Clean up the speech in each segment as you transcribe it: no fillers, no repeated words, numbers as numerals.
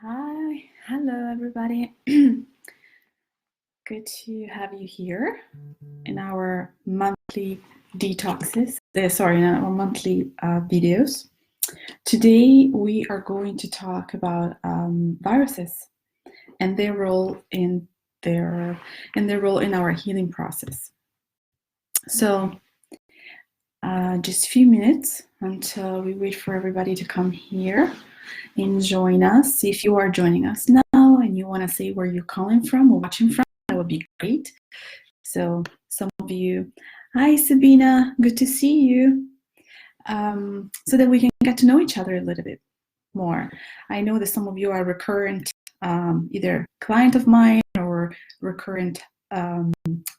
Hi, hello everybody. Good to have you here in our monthly detoxes. In our monthly videos. Today we are going to talk about viruses and their role in our healing process. So, just a few minutes until we wait for everybody to come here and join us. If you are joining us now and you want to say where you're calling from or watching from, that would be great. So some of you, hi Sabina, good to see you. So that we can get to know each other a little bit more. I know that some of you are recurrent, either client of mine or recurrent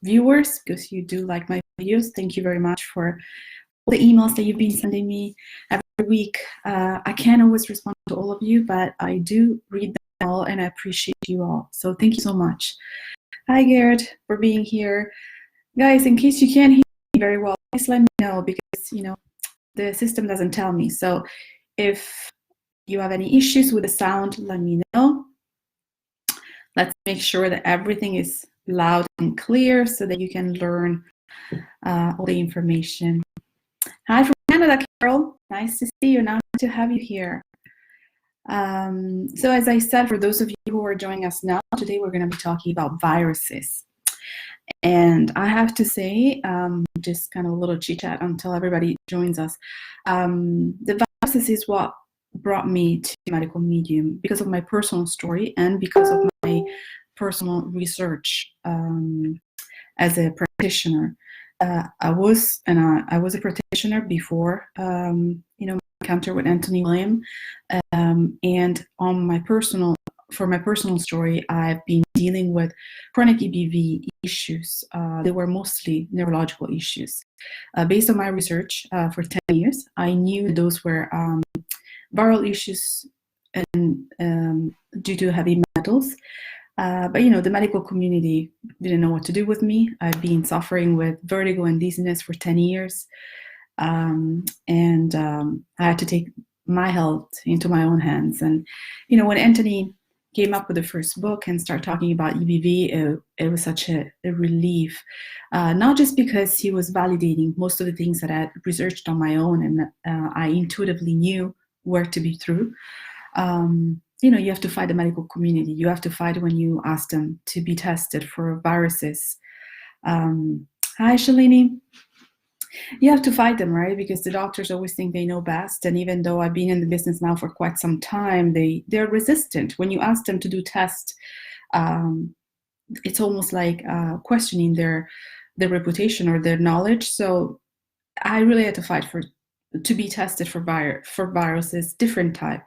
viewers, because you do like my videos. Thank you very much for all the emails that you've been sending me every week. I can't always respond to all of you, but I do read them all and I appreciate you all. So thank you so much. Hi Garrett, for being here. Guys, in case you can't hear me very well, please let me know, because the system doesn't tell me. So if you have any issues with the sound, let me know. Let's make sure that everything is loud and clear so that you can learn all the information. Hi from Canada, Carol. Nice to see you. Nice to have you here. So as I said, for those of you who are joining us now, today we're going to be talking about viruses. And I have to say, just kind of a little chit chat until everybody joins us. The viruses is what brought me to medical medium because of my personal story and because of my personal research as a practitioner. I was a practitioner before my encounter with Anthony William, and for my personal story, I've been dealing with chronic EBV issues. They were mostly neurological issues. Based on my research for 10 years, I knew those were viral issues and due to heavy metals. But the medical community didn't know what to do with me. I've been suffering with vertigo and dizziness for 10 years. And I had to take my health into my own hands. And, when Anthony came up with the first book and started talking about EBV, it was such a relief. Not just because he was validating most of the things that I had researched on my own and I intuitively knew where to be through. You have to fight the medical community. You have to fight when you ask them to be tested for viruses. Hi, Shalini. You have to fight them, right? Because the doctors always think they know best. And even though I've been in the business now for quite some time, they're resistant. When you ask them to do tests, it's almost like questioning their reputation or their knowledge. So I really had to fight to be tested for viruses, different type.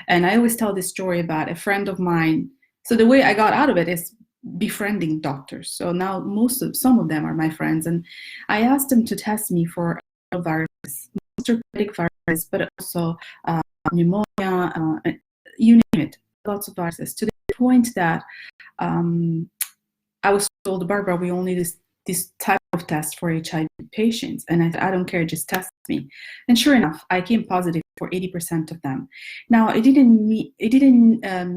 And I always tell this story about a friend of mine. So the way I got out of it is befriending doctors. So now some of them are my friends, and I asked them to test me for viruses, herpetic virus, but also pneumonia, you name it, lots of viruses, to the point that I was told, Barbara, we only do this type of test for HIV patients. And I said, I don't care, just test me. And sure enough, I came positive for 80% of them. Now, it didn't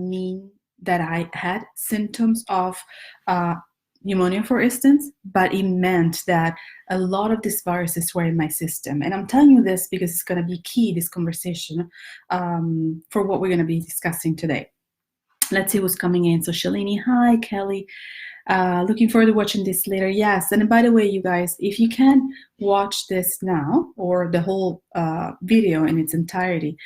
mean that I had symptoms of pneumonia, for instance, but it meant that a lot of these viruses were in my system. And I'm telling you this because it's going to be key, this conversation, for what we're going to be discussing today. Let's see who's coming in. So Shalini, hi, Kelly. Looking forward to watching this later. Yes, and by the way, you guys, if you can watch this now or the whole video in its entirety,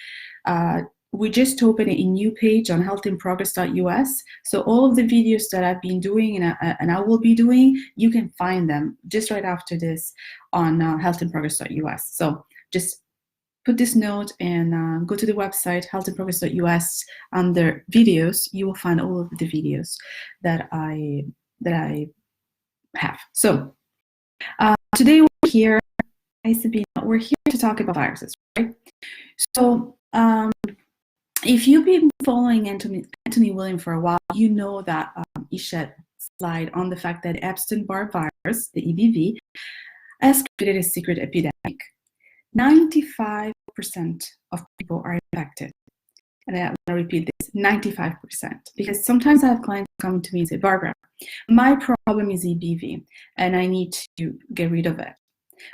we just opened a new page on healthinprogress.us. So all of the videos that I've been doing and I will be doing, you can find them just right after this on healthinprogress.us. So just put this note and go to the website healthinprogress.us. Under videos, you will find all of the videos that I have. So today we're here, we're here to talk about viruses, right? So if you've been following Anthony William for a while, you know that he shed light on the fact that Epstein-Barr virus, the EBV, has created a secret epidemic. 95% of people are infected. And I want to repeat this, 95%. Because sometimes I have clients come to me and say, Barbara, my problem is EBV and I need to get rid of it.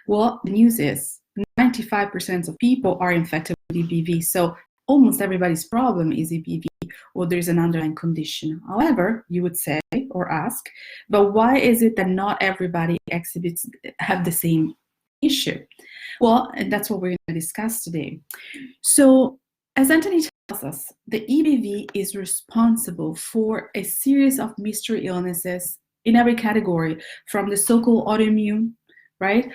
Well, the news is 95% of people are infected with EBV. So almost everybody's problem is EBV, or there's an underlying condition. However, you would say or ask, but why is it that not everybody have the same issue? Well, and that's what we're going to discuss today. So as Anthony tells us, the EBV is responsible for a series of mystery illnesses in every category, from the so-called autoimmune, right,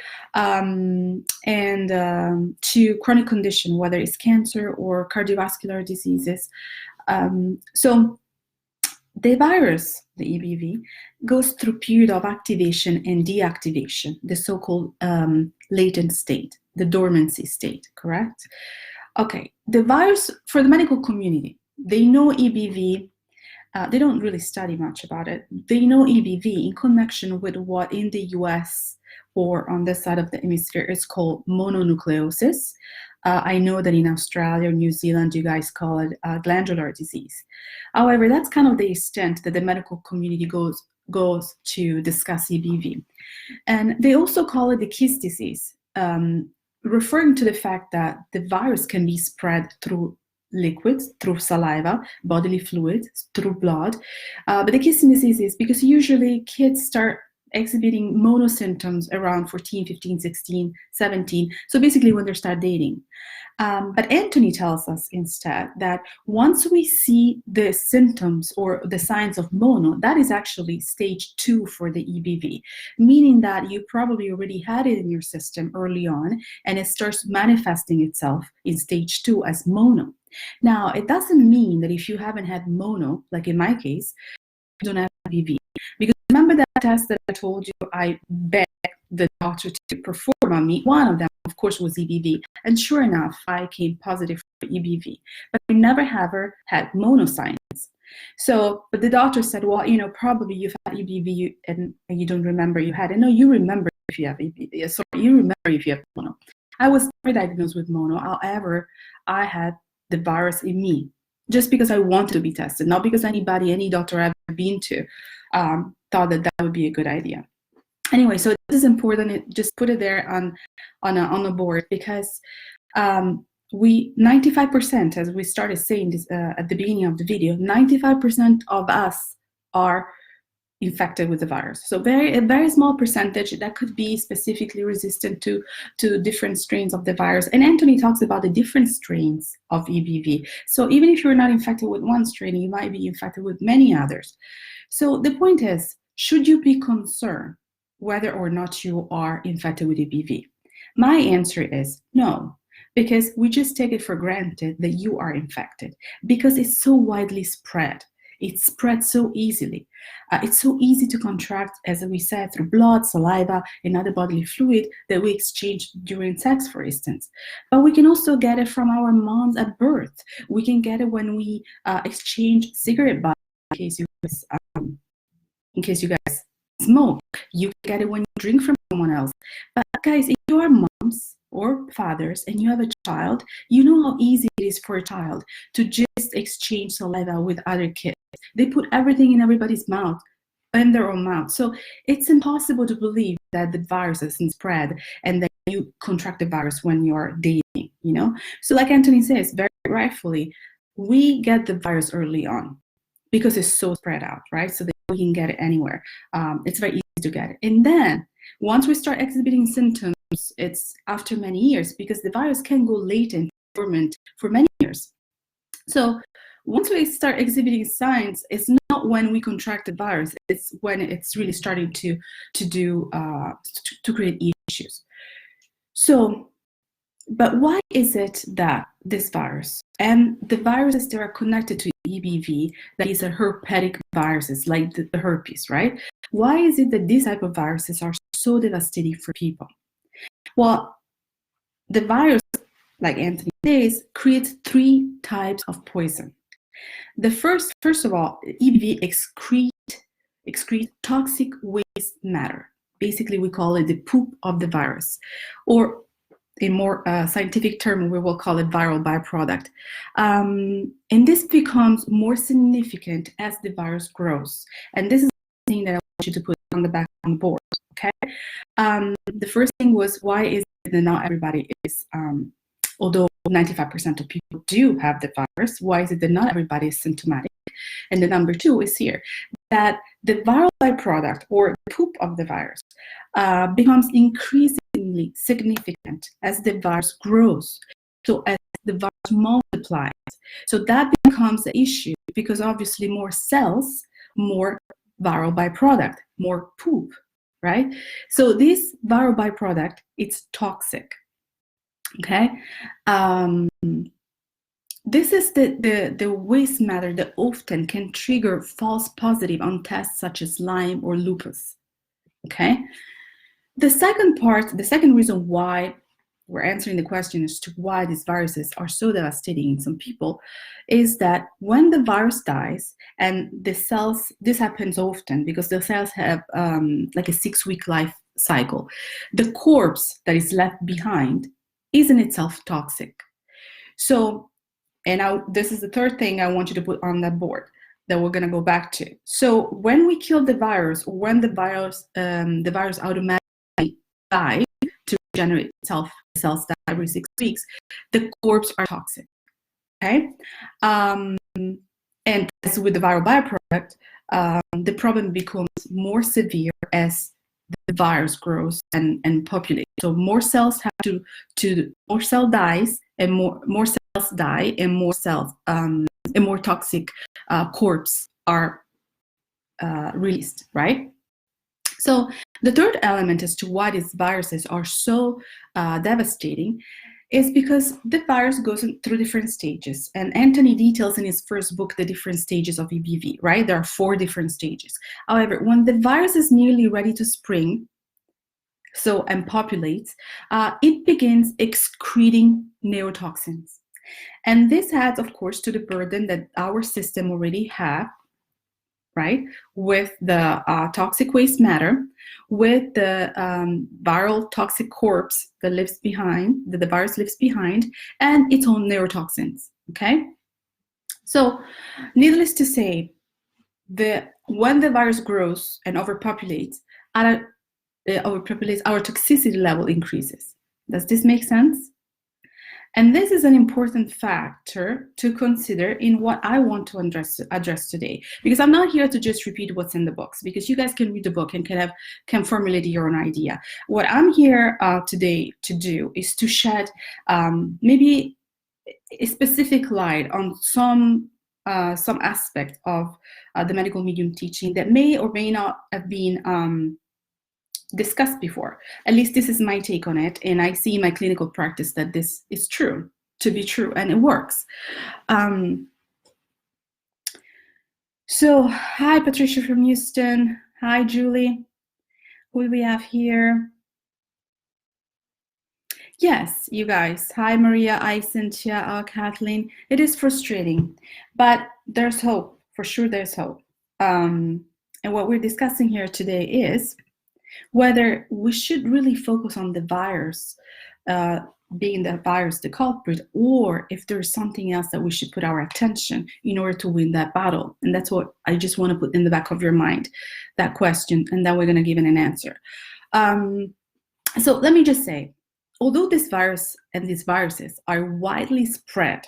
to chronic condition, whether it's cancer or cardiovascular diseases. So the virus, the EBV, goes through period of activation and deactivation, the so-called latent state, the dormancy state, correct? Okay, the virus, for the medical community, they know EBV. They don't really study much about it. They know EBV in connection with what in the US or on this side of the hemisphere is called mononucleosis. I know that in Australia or New Zealand, you guys call it glandular disease. However, that's kind of the extent that the medical community goes to discuss EBV. And they also call it the kiss disease, referring to the fact that the virus can be spread through liquids, through saliva, bodily fluids, through blood. But the kissing disease is because usually kids start exhibiting mono symptoms around 14, 15, 16, 17. So basically when they start dating. But Anthony tells us instead that once we see the symptoms or the signs of mono, that is actually stage 2 for the EBV, meaning that you probably already had it in your system early on and it starts manifesting itself in stage 2 as mono. Now, it doesn't mean that if you haven't had mono, like in my case, you don't have EBV. Because remember that test that I told you I begged the doctor to perform on me? One of them, of course, was EBV. And sure enough, I came positive for EBV. But I never ever had mono signs. So, but the doctor said, well, you know, probably you've had EBV and you don't remember you had it. No, you remember if you have EBV. Sorry, you remember if you have mono. I was never diagnosed with mono. However, I had the virus in me just because I wanted to be tested, not because any doctor I've been to thought that would be a good idea. Anyway, so this is important. Just put it there on the board, because 95%, as we started saying this at the beginning of the video, 95% of us are infected with the virus. So a very small percentage that could be specifically resistant to different strains of the virus. And Anthony talks about the different strains of EBV. So even if you're not infected with one strain, you might be infected with many others. So the point is, should you be concerned whether or not you are infected with EBV? My answer is no, because we just take it for granted that you are infected because it's so widely spread. It spreads so easily. It's so easy to contract, as we said, through blood, saliva, and other bodily fluid that we exchange during sex, for instance. But we can also get it from our moms at birth. We can get it when we exchange cigarette butts, in case you guys smoke. You get it when you drink from someone else. But guys, if you are moms or fathers and you have a child, you know how easy it is for a child to just exchange saliva with other kids. They put everything in everybody's mouth, in their own mouth. So it's impossible to believe that the virus doesn't spread and that you contract the virus when you're dating, you know? So like Anthony says, very rightfully, we get the virus early on because it's so spread out, right? So that we can get it anywhere. It's very easy to get it. And then once we start exhibiting symptoms, it's after many years, because the virus can go latent, dormant for many years. So once we start exhibiting signs, it's not when we contract the virus, it's when it's really starting to create issues. So, but why is it that this virus and the viruses that are connected to EBV, that is a herpetic viruses like the herpes, right? Why is it that these type of viruses are so devastating for people? Well, the virus, like Anthony says, creates 3 types of poison. The first of all, EBV excrete toxic waste matter. Basically, we call it the poop of the virus. Or in more scientific term, we will call it viral byproduct. And this becomes more significant as the virus grows. And this is the thing that I want you to put on the back on the board, okay? The first thing was, why is it that not everybody is, although 95% of people do have the virus, why is it that not everybody is symptomatic? And the number two is here, that the viral byproduct or poop of the virus becomes increasingly significant as the virus grows. So as the virus multiplies. So that becomes an issue because obviously more cells, more viral byproduct, more poop, right? So this viral byproduct, it's toxic, okay? This is the waste matter that often can trigger false positive on tests such as Lyme or lupus, okay? The second reason why we're answering the question as to why these viruses are so devastating in some people is that when the virus dies and the cells, this happens often because the cells have like a 6-week life cycle, the corpse that is left behind is in itself toxic. So, and now this is the third thing I want you to put on that board that we're going to go back to. So when we kill the virus, or when the virus automatically dies to regenerate itself, cells die every 6 weeks, the corpse are toxic. Okay, and as with the viral byproduct, the problem becomes more severe as the virus grows and populates. So more cells have to more cell dies, and more cells die, and more cells and more toxic corpse are released, right? So the third element as to why these viruses are so devastating is because the virus goes through different stages. And Anthony details in his first book the different stages of EBV, right? There are 4 different stages. However, when the virus is nearly ready to spring, and populates, it begins excreting neurotoxins. And this adds, of course, to the burden that our system already have, right, with the toxic waste matter, with the viral toxic corpse that lives behind, that the virus lives behind, and its own neurotoxins, okay? So, needless to say, when the virus grows and overpopulates, our toxicity level increases. Does this make sense? And this is an important factor to consider in what I want to address today, because I'm not here to just repeat what's in the books, because you guys can read the book and can formulate your own idea. What I'm here today to do is to shed maybe a specific light on some aspect of the medical medium teaching that may or may not have been discussed before. At least this is my take on it, and I see in my clinical practice that this is true, to be true, and it works. So, hi Patricia from Houston. Hi Julie. Who do we have here? Yes, you guys. Hi Maria, hi Cynthia, Kathleen. It is frustrating, but there's hope. For sure there's hope. And what we're discussing here today is whether we should really focus on the virus, being the virus the culprit, or if there's something else that we should put our attention in order to win that battle. And that's what I just want to put in the back of your mind, that question, and then we're going to give it an answer. So let me just say, although this virus and these viruses are widely spread,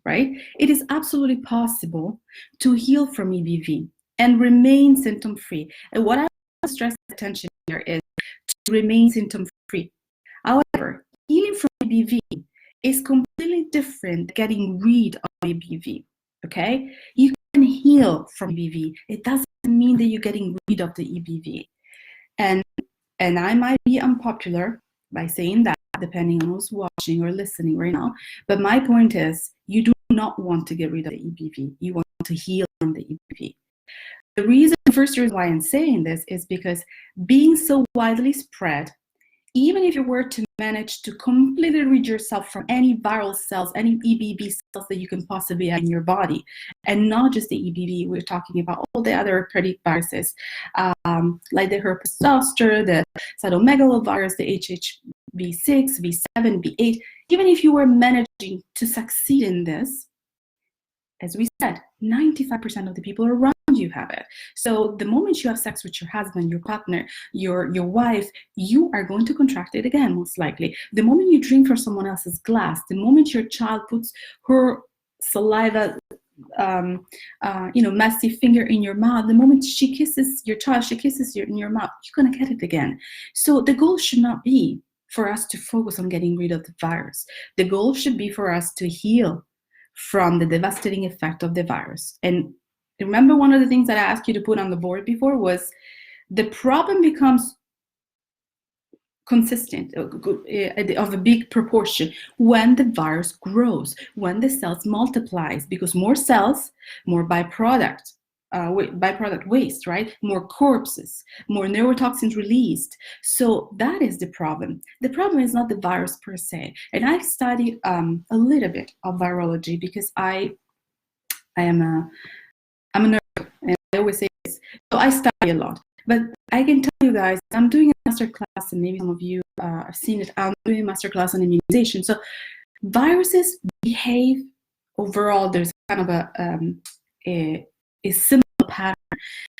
right, it is absolutely possible to heal from EBV and remain symptom-free. And what I stress attention here is to remain symptom-free. However, healing from EBV is completely different than getting rid of EBV, okay? You can heal from EBV. It doesn't mean that you're getting rid of the EBV. And I might be unpopular by saying that, depending on who's watching or listening right now, but my point is, you do not want to get rid of the EBV. You want to heal from the EBV. The first reason why I'm saying this is because being so widely spread, even if you were to manage to completely rid yourself from any viral cells, any EBV cells that you can possibly have in your body, and not just the EBV, we're talking about all the other hepatic viruses, like the herpes zoster, the cytomegalovirus, the V6, V7, V8, even if you were managing to succeed in this, as we said, 95% of the people around you have it. So the moment you have sex with your husband, your partner, your wife, you are going to contract it again, most likely. The moment you drink from someone else's glass, the moment your child puts her saliva, messy finger in your mouth, the moment she kisses your child, she kisses you in your mouth, you're going to get it again. So the goal should not be for us to focus on getting rid of the virus. The goal should be for us to heal from the devastating effect of the virus. And remember, one of the things that I asked you to put on the board before was the problem becomes consistent, of a big proportion, when the virus grows, when the cells multiplies, because more cells, more byproduct waste, right? More corpses, more neurotoxins released. So that is the problem. The problem is not the virus per se. And I studied a little bit of virology because I'm a nerd, and I always say this. So I study a lot. But I can tell you guys, I'm doing a master class, and maybe some of you have seen it. I'm doing a master class on immunization. So viruses behave overall. There's kind of a similar pattern.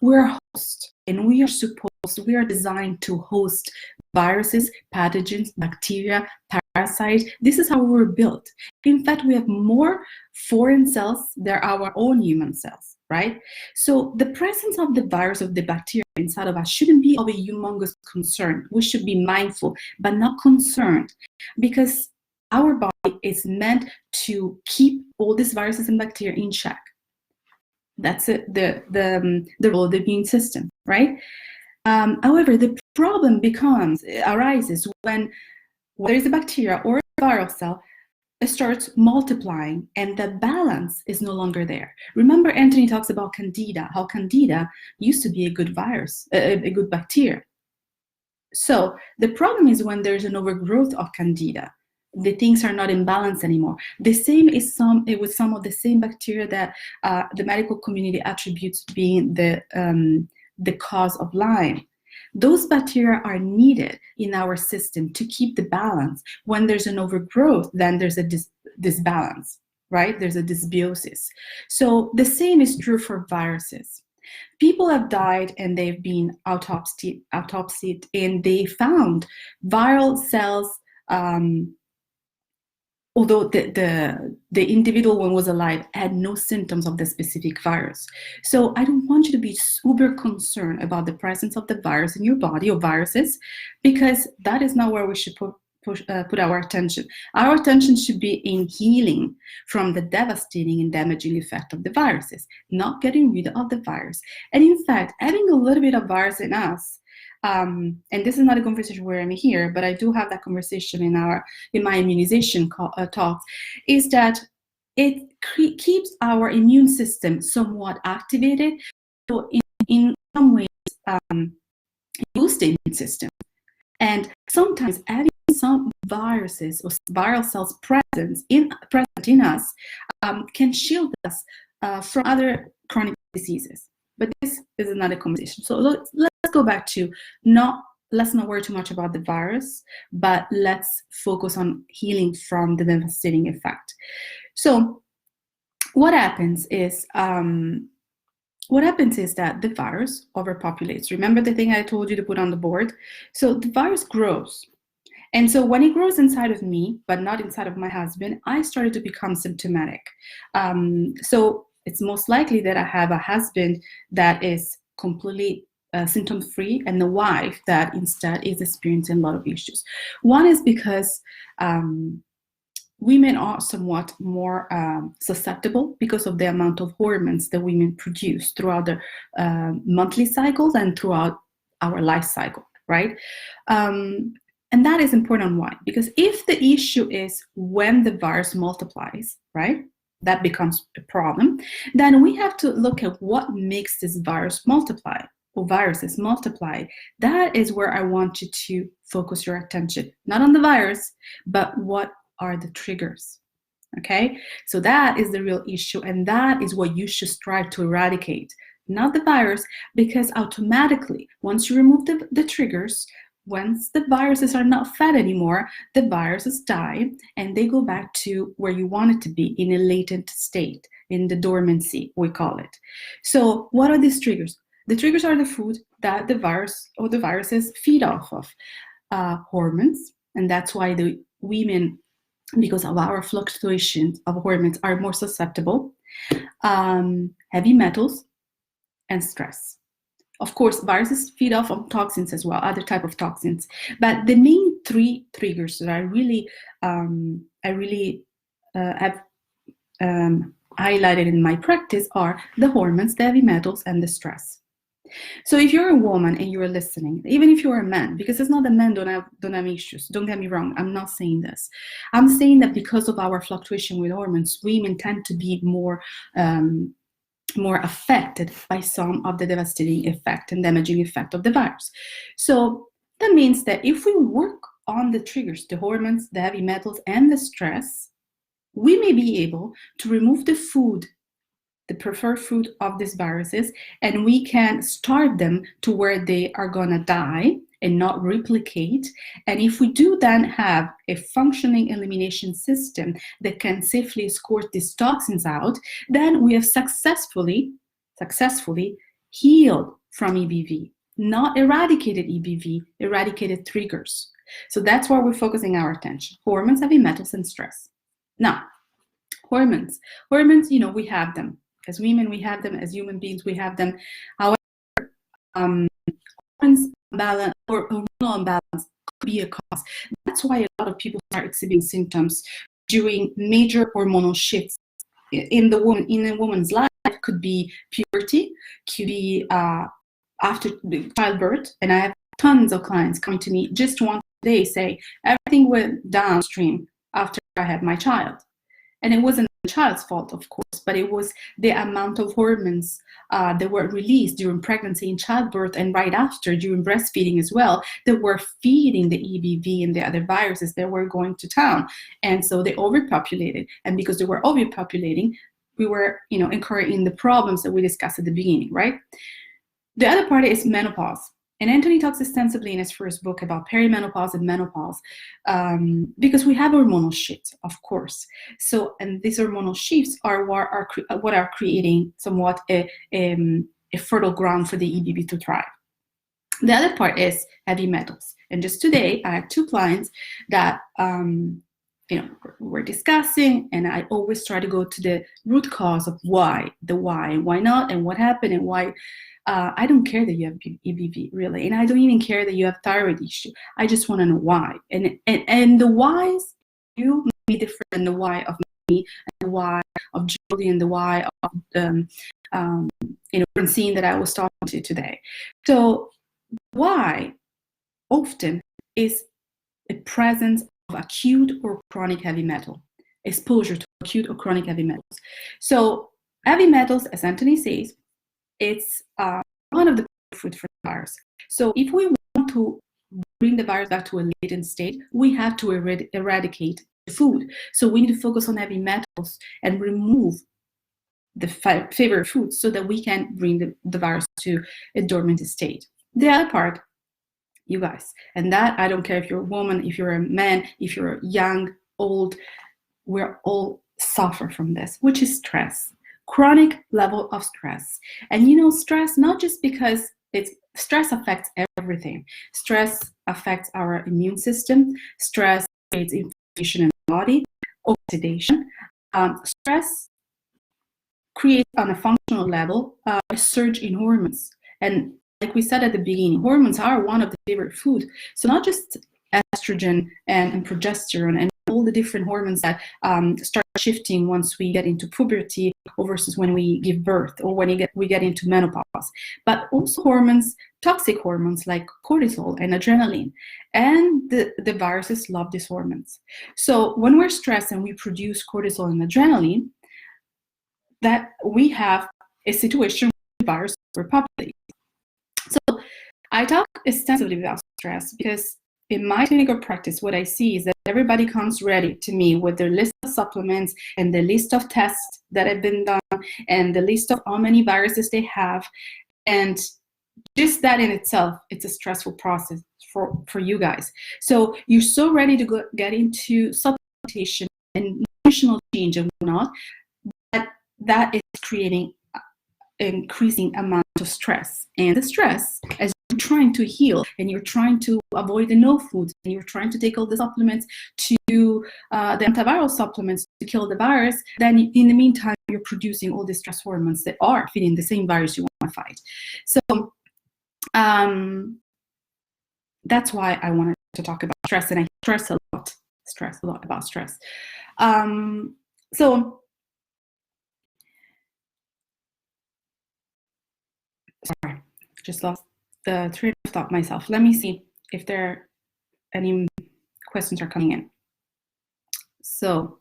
We're a host, and we are designed to host viruses, pathogens, bacteria, parasites. This is how we're built. In fact, we have more foreign cells than our own human cells, right? So the presence of the virus, of the bacteria inside of us, shouldn't be of a humongous concern. We should be mindful, but not concerned, because our body is meant to keep all these viruses and bacteria in check. That's it, the role of the immune system, right? However, the problem arises when there is a bacteria or a viral cell, it starts multiplying, and the balance is no longer there. Remember, Anthony talks about Candida, how Candida used to be a good virus, a good bacteria. So the problem is when there's an overgrowth of Candida, the things are not in balance anymore. The same is with some of the same bacteria that the medical community attributes being the cause of Lyme. Those bacteria are needed in our system to keep the balance. When there's an overgrowth, then there's a disbalance, right? There's a dysbiosis. So the same is true for viruses. People have died and they've been autopsied, and they found viral cells, although the individual one was alive, had no symptoms of the specific virus. So I don't want you to be super concerned about the presence of the virus in your body, or viruses, because that is not where we should put our attention. Our attention should be in healing from the devastating and damaging effect of the viruses, not getting rid of the virus. And in fact, having a little bit of virus in us, and this is not a conversation where I'm here, but I do have that conversation in my immunization talks, is that it keeps our immune system somewhat activated. So in some ways, it boosts the immune system. And sometimes having some viruses or viral cells present in us can shield us from other chronic diseases. But this is another conversation. So let's go back to let's not worry too much about the virus, but let's focus on healing from the devastating effect. So what happens is that the virus overpopulates. Remember the thing I told you to put on the board? So the virus grows. And so when it grows inside of me, but not inside of my husband, I started to become symptomatic. So it's most likely that I have a husband that is completely symptom-free, and the wife that instead is experiencing a lot of issues. One is because women are somewhat more susceptible because of the amount of hormones that women produce throughout their monthly cycles and throughout our life cycle, right? And that is important. Why? Because if the issue is when the virus multiplies, right, that becomes a problem, then we have to look at what makes this virus multiply, or viruses multiply. That is where I want you to focus your attention, not on the virus, but what are the triggers, okay? So that is the real issue, and that is what you should strive to eradicate, not the virus, because automatically, once you remove the triggers, once the viruses are not fed anymore, the viruses die and they go back to where you want it to be, in a latent state, in the dormancy, we call it. So what are these triggers? The triggers are the food that the virus or the viruses feed off of. Hormones, and that's why the women, because of our fluctuations of hormones, are more susceptible. Heavy metals and stress. Of course, viruses feed off on toxins as well, other type of toxins. But the main three triggers that I really have highlighted in my practice are the hormones, the heavy metals, and the stress. So if you're a woman and you're listening, even if you're a man, because it's not that men don't have issues, don't get me wrong, I'm not saying this. I'm saying that because of our fluctuation with hormones, women tend to be more affected by some of the devastating effect and damaging effect of the virus. So that means that if we work on the triggers, the hormones, the heavy metals, and the stress, we may be able to remove the food, the preferred food of these viruses, and we can start them to where they are gonna die and not replicate. And if we do then have a functioning elimination system that can safely escort these toxins out, then we have successfully healed from EBV, not eradicated EBV, eradicated triggers. So that's where we're focusing our attention: hormones, heavy metals, and stress. Now, hormones, we have them. As women, we have them. As human beings, we have them. However, hormones imbalance or hormonal imbalance could be a cause. That's why a lot of people start exhibiting symptoms during major hormonal shifts in a woman's life. It could be puberty, could be after childbirth. And I have tons of clients coming to me just one day say everything went downstream after I had my child. And it wasn't the child's fault, of course, but it was the amount of hormones that were released during pregnancy and childbirth, and right after, during breastfeeding as well, that were feeding the EBV and the other viruses that were going to town. And so they overpopulated. And because they were overpopulating, we were, incurring the problems that we discussed at the beginning, right? The other part is menopause. And Anthony talks extensively in his first book about perimenopause and menopause, because we have hormonal shifts, of course. So, and these hormonal shifts are what are creating somewhat a fertile ground for the EBV to thrive. The other part is heavy metals. And just today, I had two clients that we're discussing, and I always try to go to the root cause of why not, and what happened, and why. I don't care that you have EBV, really, and I don't even care that you have thyroid issue. I just want to know why, and the whys you may be different than the why of me, and the why of Julie, and the why of Francine that I was talking to today. So why often is a presence of acute or chronic heavy metal, exposure to acute or chronic heavy metals. So heavy metals, as Anthony says, it's one of the food for the virus. So if we want to bring the virus back to a latent state, we have to eradicate the food. So we need to focus on heavy metals and remove the favorite foods so that we can bring the virus to a dormant state. The other part, you guys, and that I don't care if you're a woman, if you're a man, if you're young, old, we're all suffer from this, which is stress. Chronic level of stress. And stress, not just because stress affects everything. Stress affects our immune system. Stress creates inflammation in the body, oxidation. Stress creates, on a functional level, a surge in hormones. And like we said at the beginning, hormones are one of the favorite food. So not just estrogen and progesterone and all the different hormones that start shifting once we get into puberty or versus when we give birth or when we get into menopause, but also hormones, toxic hormones like cortisol and adrenaline. And the viruses love these hormones. So when we're stressed and we produce cortisol and adrenaline, that we have a situation where the virus overpopulates. So I talk extensively about stress because in my clinical practice, what I see is that everybody comes ready to me with their list of supplements and the list of tests that have been done and the list of how many viruses they have. And just that in itself, it's a stressful process for you guys. So you're so ready to get into supplementation and nutritional change and whatnot, that is creating increasing amount of stress. And the stress, as you're trying to heal and you're trying to avoid the no foods and you're trying to take all the supplements to the antiviral supplements to kill the virus, then in the meantime you're producing all the stress hormones that are feeding the same virus you want to fight. So that's why I wanted to talk about stress, and I stress a lot about stress. So sorry, just lost the train of thought myself. Let me see if there are any questions are coming in. So,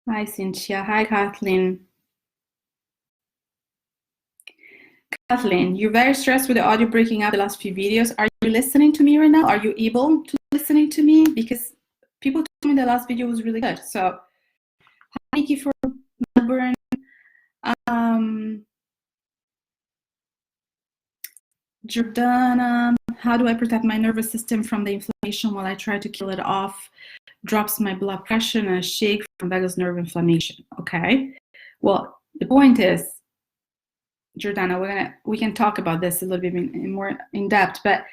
hi Cynthia, hi Kathleen. Kathleen, you're very stressed with the audio breaking up the last few videos. Are you listening to me right now? Are you able to listening to me? Because people told me the last video was really good. So, hi Nikki from Melbourne. Jordana, how do I protect my nervous system from the inflammation while I try to kill it off? Drops my blood pressure and a shake from vagus nerve inflammation. Okay. Well, the point is, Jordana, we can talk about this a little bit more in depth, but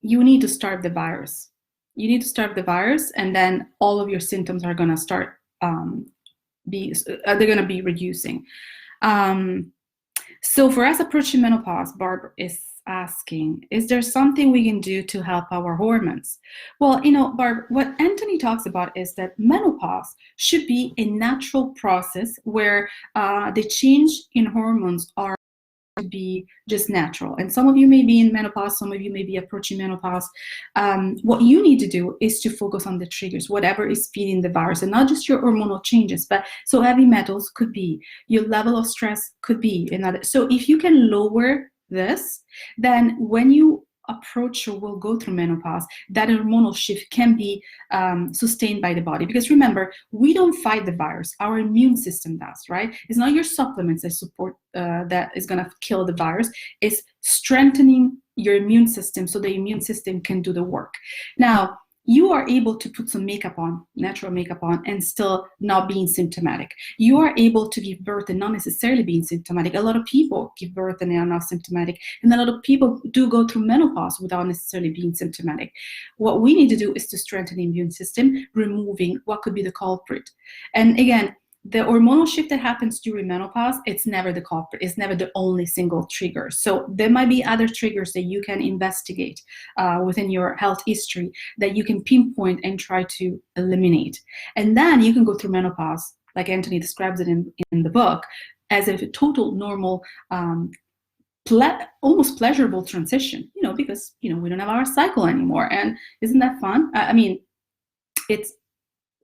you need to starve the virus. You need to starve the virus, and then all of your symptoms are gonna start they're gonna be reducing. So for us approaching menopause, Barb is asking, is there something we can do to help our hormones? Well, Barb, what Anthony talks about is that menopause should be a natural process where the change in hormones are to be just natural. And some of you may be in menopause, some of you may be approaching menopause. What you need to do is to focus on the triggers, whatever is feeding the virus, and not just your hormonal changes, but so heavy metals could be, your level of stress could be another. So if you can lower this, then when you approach or will go through menopause, that hormonal shift can be sustained by the body. Because remember, we don't fight the virus, our immune system does, right? It's not your supplements that support that is going to kill the virus. It's strengthening your immune system so the immune system can do the work. Now, you are able to put some makeup on, natural makeup on, and still not being symptomatic. You are able to give birth and not necessarily being symptomatic. A lot of people give birth and they are not symptomatic. And a lot of people do go through menopause without necessarily being symptomatic. What we need to do is to strengthen the immune system, removing what could be the culprit. And again, the hormonal shift that happens during menopause, it's never the culprit. It's never the only single trigger. So there might be other triggers that you can investigate within your health history that you can pinpoint and try to eliminate. And then you can go through menopause, like Anthony describes it in the book, as a total normal, almost pleasurable transition, because, we don't have our cycle anymore. And isn't that fun? I mean,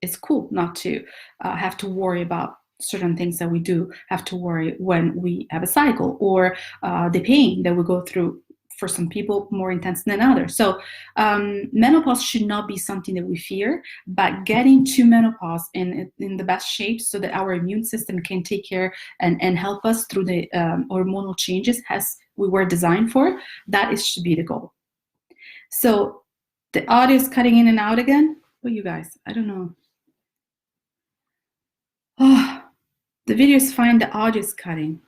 it's cool not to have to worry about certain things that we do have to worry when we have a cycle, or the pain that we go through, for some people more intense than others. So menopause should not be something that we fear, but getting to menopause in the best shape so that our immune system can take care and help us through the hormonal changes as we were designed for, that should be the goal. So the audio is cutting in and out again. Well, you guys, I don't know. Oh, the video is fine, the audio is cutting.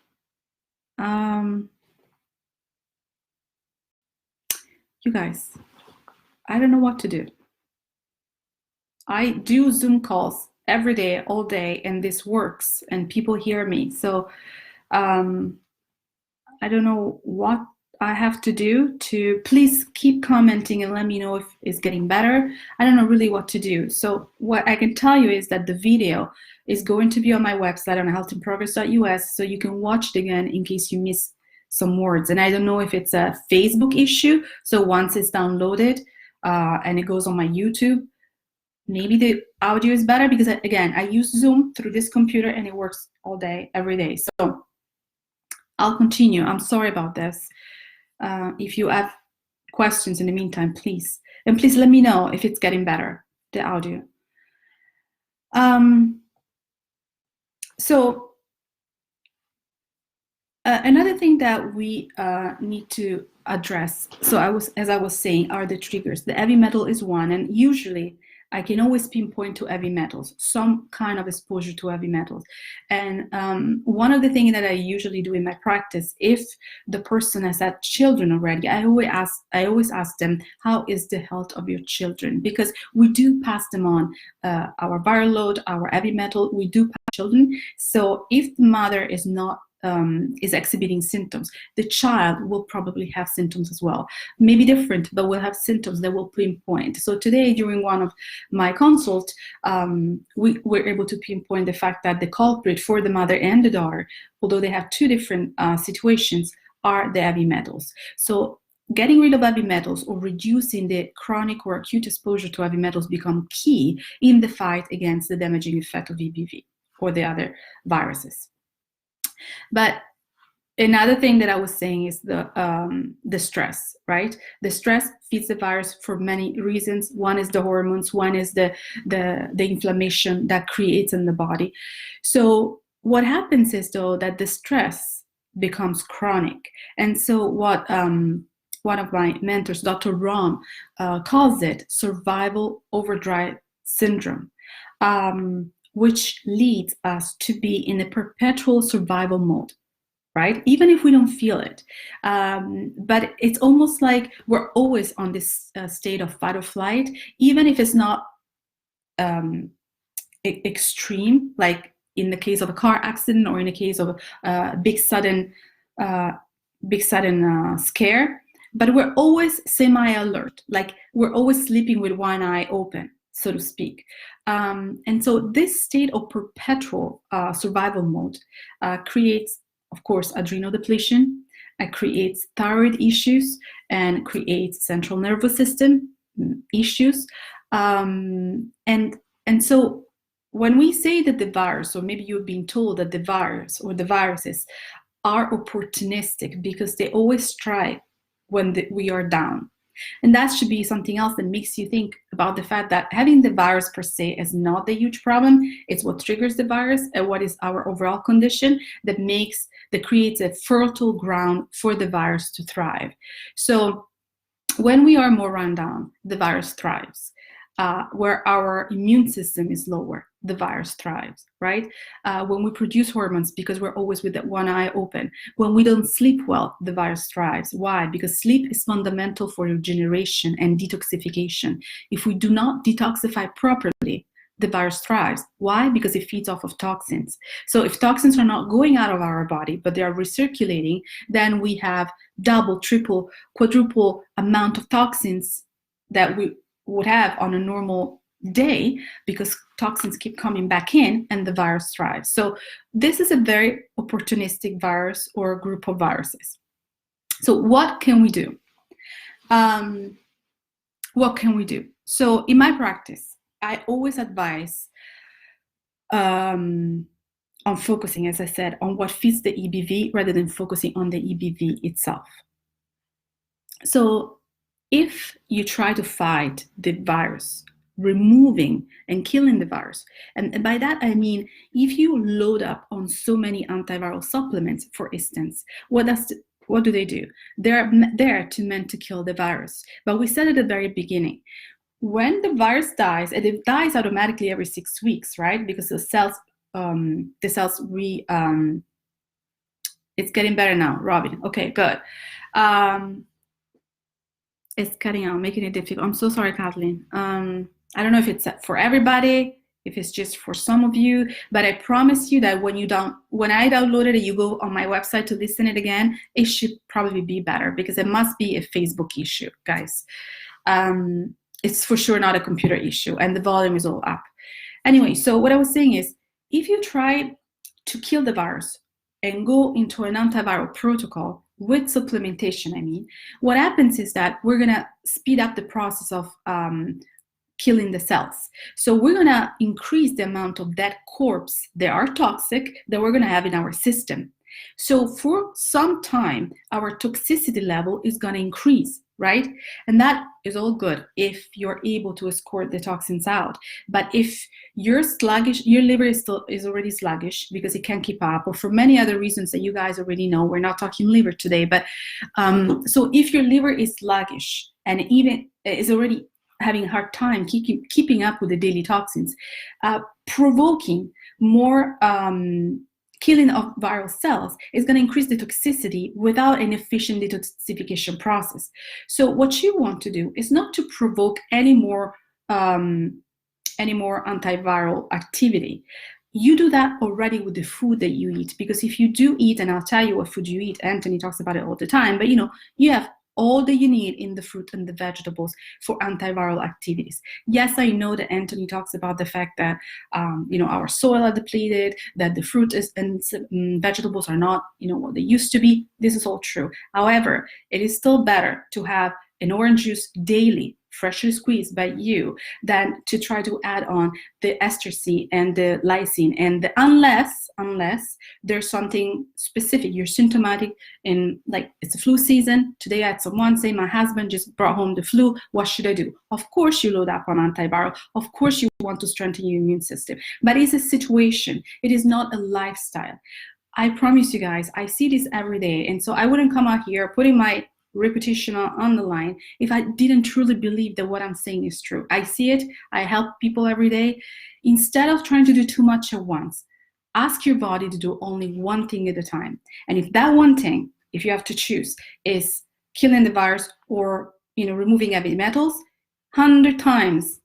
You guys, I don't know what to do. I do Zoom calls every day, all day, and this works, and people hear me. So I don't know what I have to do to please keep commenting and let me know if it's getting better. I don't know really what to do. So what I can tell you is that the video is going to be on my website on healthinprogress.us, so you can watch it again in case you miss some words. And I don't know if it's a Facebook issue. So once it's downloaded and it goes on my YouTube, maybe the audio is better, because again, I use Zoom through this computer and it works all day, every day. So I'll continue. I'm sorry about this. If you have questions in the meantime, please let me know if it's getting better, the audio. So Another thing that we need to address, so as I was saying, are the triggers. The heavy metal is one, and usually I can always pinpoint to heavy metals, some kind of exposure to heavy metals. And one of the things that I usually do in my practice, if the person has had children already, I always ask them, how is the health of your children? Because we do pass them on our viral load, our heavy metal, we do pass children. So if the mother is not is exhibiting symptoms, the child will probably have symptoms as well. Maybe different, but will have symptoms that will pinpoint. So today, during one of my consults, we were able to pinpoint the fact that the culprit for the mother and the daughter, although they have two different situations, are the heavy metals. So getting rid of heavy metals or reducing the chronic or acute exposure to heavy metals become key in the fight against the damaging effect of EBV or the other viruses. But another thing that I was saying is the stress, right? The stress feeds the virus for many reasons. One is the hormones, one is the inflammation that creates in the body. So what happens is, though, that the stress becomes chronic. And so what one of my mentors, Dr. Rom, calls it survival overdrive syndrome, which leads us to be in a perpetual survival mode, right? Even if we don't feel it. But it's almost like we're always on this state of fight or flight, even if it's not extreme, like in the case of a car accident or in the case of a big sudden scare. But we're always semi-alert, like we're always sleeping with one eye open, so to speak. And so this state of perpetual survival mode creates, of course, adrenal depletion, creates thyroid issues, and creates central nervous system issues. And so when we say that the virus, or maybe you've been told that the virus or the viruses are opportunistic because they always strike when we are down. And that should be something else that makes you think about the fact that having the virus per se is not the huge problem. It's what triggers the virus and what is our overall condition that creates a fertile ground for the virus to thrive. So when we are more run down, the virus thrives. Where our immune system is lower, the virus thrives, right? When we produce hormones, because we're always with that one eye open. When we don't sleep well, the virus thrives. Why? Because sleep is fundamental for regeneration and detoxification. If we do not detoxify properly, the virus thrives. Why? Because it feeds off of toxins. So if toxins are not going out of our body, but they are recirculating, then we have double, triple, quadruple amount of toxins that we would have on a normal day, because toxins keep coming back in and the virus thrives. So this is a very opportunistic virus or group of viruses. So what can we do? What can we do? So in my practice, I always advise on focusing, as I said, on what feeds the EBV rather than focusing on the EBV itself. So if you try to fight the virus, removing and killing the virus, and by that I mean if you load up on so many antiviral supplements, for instance, what do they do? They're there meant to kill the virus. But we said at the very beginning, when the virus dies, and it dies automatically every 6 weeks, right? Because the cells it's getting better now, Robin. Okay, good. It's cutting out, making it difficult. I'm so sorry, Kathleen. I don't know if it's for everybody, if it's just for some of you, but I promise you that when I downloaded it, you go on my website to listen it again, it should probably be better, because it must be a Facebook issue, guys. It's for sure not a computer issue, and the volume is all up. Anyway, so what I was saying is, if you try to kill the virus and go into an antiviral protocol with supplementation, I mean, what happens is that we're gonna speed up the process of killing the cells. So we're gonna increase the amount of dead corpse that are toxic that we're gonna have in our system. So for some time, our toxicity level is gonna increase, right? And that is all good if you're able to escort the toxins out. But if you're sluggish, your liver is already sluggish because it can't keep up, or for many other reasons that you guys already know. We're not talking liver today, but so if your liver is sluggish and even is already having a hard time keeping up with the daily toxins, provoking more killing of viral cells is going to increase the toxicity without an efficient detoxification process. So what you want to do is not to provoke any more antiviral activity. You do that already with the food that you eat, because if you do eat, and I'll tell you what food you eat, Anthony talks about it all the time, but you have all that you need in the fruit and the vegetables for antiviral activities. Yes, I know that Anthony talks about the fact that our soil are depleted, that the fruit and vegetables are not what they used to be. This is all true. However, it is still better to have an orange juice daily, freshly squeezed by you, than to try to add on the ester C and the lysine, and unless there's something specific, you're symptomatic, in like it's a flu season. Today I had someone say, my husband just brought home the flu, what should I do? Of course you load up on antiviral, of course you want to strengthen your immune system, but it's a situation, it is not a lifestyle. I promise you guys, I see this every day, and so I wouldn't come out here putting my reputation on the line if I didn't truly believe that what I'm saying is true. I see it, I help people every day. Instead of trying to do too much at once, ask your body to do only one thing at a time. And if that one thing, if you have to choose, is killing the virus or removing heavy metals, 100 times,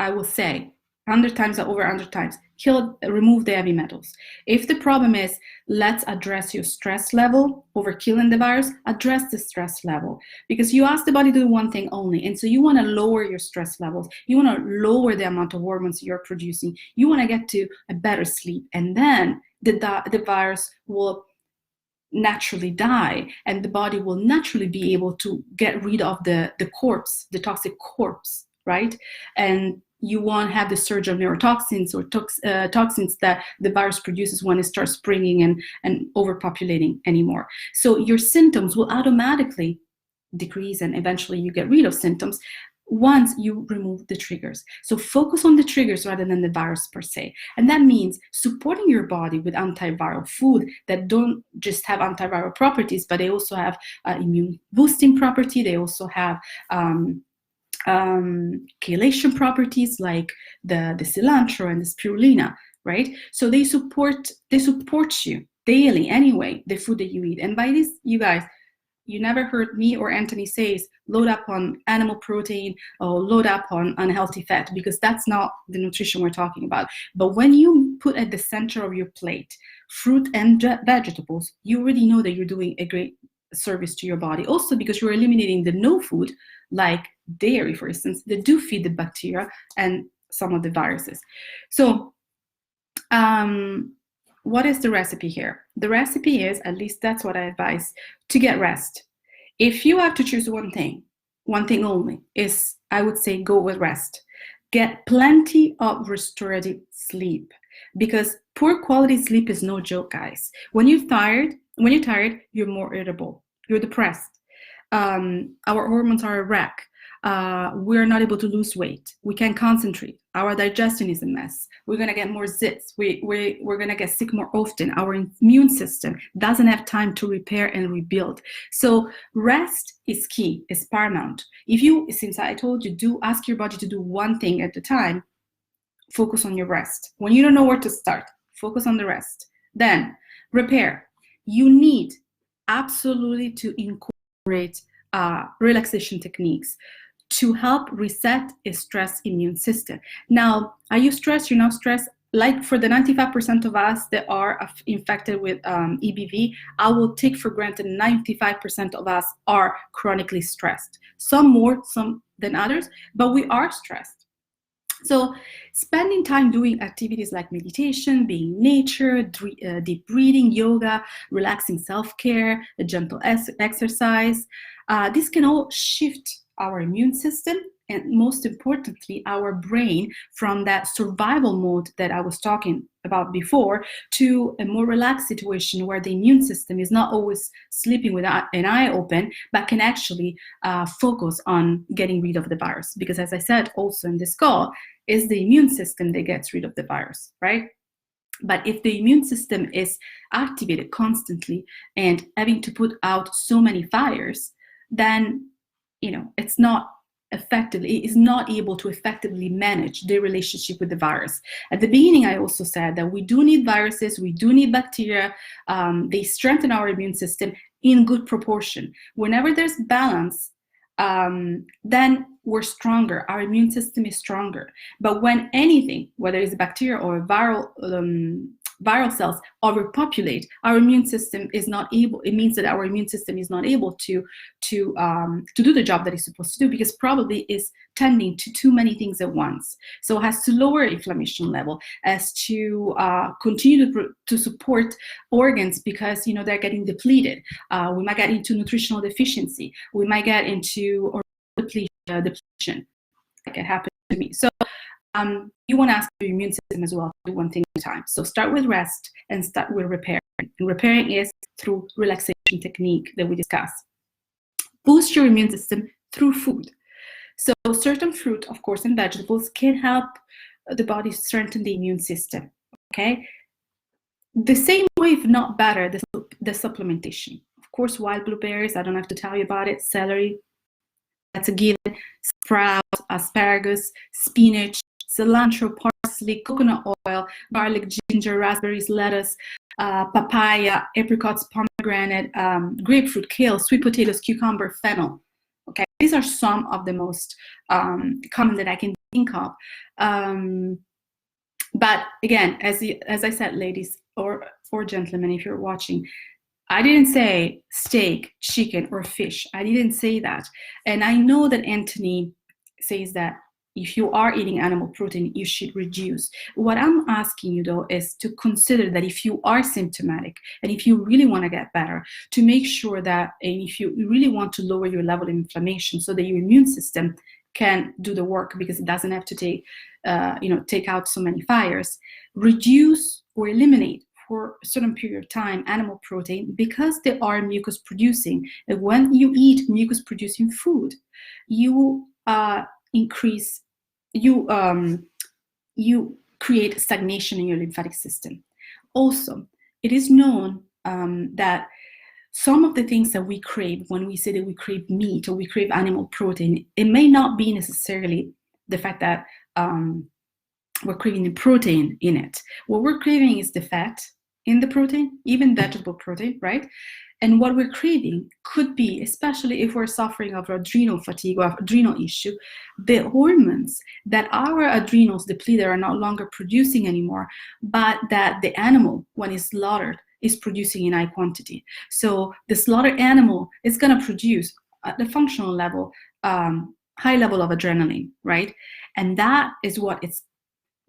I will say, 100 times or over 100 times, remove the heavy metals. If the problem is, let's address your stress level over killing the virus, address the stress level, because you ask the body to do one thing only, and so you want to lower your stress levels, you want to lower the amount of hormones you're producing, you want to get to a better sleep, and then the virus will naturally die, and the body will naturally be able to get rid of the corpse, the toxic corpse, right? And you won't have the surge of neurotoxins or toxins that the virus produces when it starts springing and overpopulating anymore. So your symptoms will automatically decrease, and eventually you get rid of symptoms once you remove the triggers. So focus on the triggers rather than the virus per se. And that means supporting your body with antiviral food that don't just have antiviral properties, but they also have immune boosting property. They also have chelation properties like the cilantro and the spirulina, right? So they support you daily anyway, the food that you eat. And by this, you guys, you never heard me or Anthony says load up on animal protein or load up on unhealthy fat, because that's not the nutrition we're talking about. But when you put at the center of your plate fruit and vegetables, you already know that you're doing a great service to your body. Also because you're eliminating the no food, like dairy, for instance, that do feed the bacteria and some of the viruses. So what is the recipe here? The recipe is, at least that's what I advise, to get rest. If you have to choose one thing only, is, I would say, go with rest. Get plenty of restorative sleep, because poor quality sleep is no joke, guys. When you're tired, you're more irritable, you're depressed. Our hormones are a wreck. We're not able to lose weight. We can't concentrate. Our digestion is a mess. We're going to get more zits. We're going to get sick more often. Our immune system doesn't have time to repair and rebuild. So rest is key, is paramount. Since I told you, do ask your body to do one thing at a time, focus on your rest. When you don't know where to start, focus on the rest. Then repair. You need absolutely to incorporate relaxation techniques to help reset a stressed immune system. Now, are you stressed? You're not stressed? Like for the 95% of us that are infected with EBV, I will take for granted 95% of us are chronically stressed. Some more, some than others, but we are stressed. So spending time doing activities like meditation, being in nature, deep breathing, yoga, relaxing self-care, a gentle exercise, this can all shift our immune system and most importantly, our brain from that survival mode that I was talking about before to a more relaxed situation where the immune system is not always sleeping with an eye open, but can actually focus on getting rid of the virus. Because as I said also in this call, it's the immune system that gets rid of the virus, right? But if the immune system is activated constantly and having to put out so many fires, then it's not able to effectively manage the relationship with the virus. At the beginning, I also said that we do need viruses, we do need bacteria. They strengthen our immune system in good proportion. Whenever there's balance, then we're stronger. Our immune system is stronger. But when anything, whether it's bacteria or viral cells, overpopulate, our immune system is not able. It means that our immune system is not able to do the job that it's supposed to do, because probably is tending to too many things at once. So it has to lower inflammation level, has to continue to support organs because they're getting depleted. We might get into nutritional deficiency. We might get into depletion, like it happened to me. So you want to ask your immune system as well to do one thing at a time. So start with rest and start with repairing. And repairing is through relaxation technique that we discussed. Boost your immune system through food. So certain fruit, of course, and vegetables can help the body strengthen the immune system, okay? The same way, if not better, the supplementation. Of course, wild blueberries, I don't have to tell you about it. Celery, that's a given. Sprouts, asparagus, spinach, cilantro, parsley, coconut oil, garlic, ginger, raspberries, lettuce, papaya, apricots, pomegranate, grapefruit, kale, sweet potatoes, cucumber, fennel. Okay, these are some of the most common that I can think of. But again, as I said, ladies or gentlemen, if you're watching, I didn't say steak, chicken, or fish. I didn't say that. And I know that Anthony says that if you are eating animal protein, you should reduce. What I'm asking you, though, is to consider that if you are symptomatic and if you really want to get better, to make sure that, and if you really want to lower your level of inflammation so that your immune system can do the work, because it doesn't have to take out so many fires, reduce or eliminate for a certain period of time animal protein, because they are mucus producing. And when you eat mucus producing food, you create stagnation in your lymphatic system. Also, it is known that some of the things that we crave, when we say that we crave meat or we crave animal protein, it may not be necessarily the fact that we're craving the protein in it. What we're craving is the fat in the protein, even vegetable protein, right? And what we're craving could be, especially if we're suffering of adrenal fatigue or adrenal issue, the hormones that our adrenals depleted are no longer producing anymore, but that the animal, when it's slaughtered, is producing in high quantity. So the slaughtered animal is going to produce at the functional level, high level of adrenaline, right? And that is what it's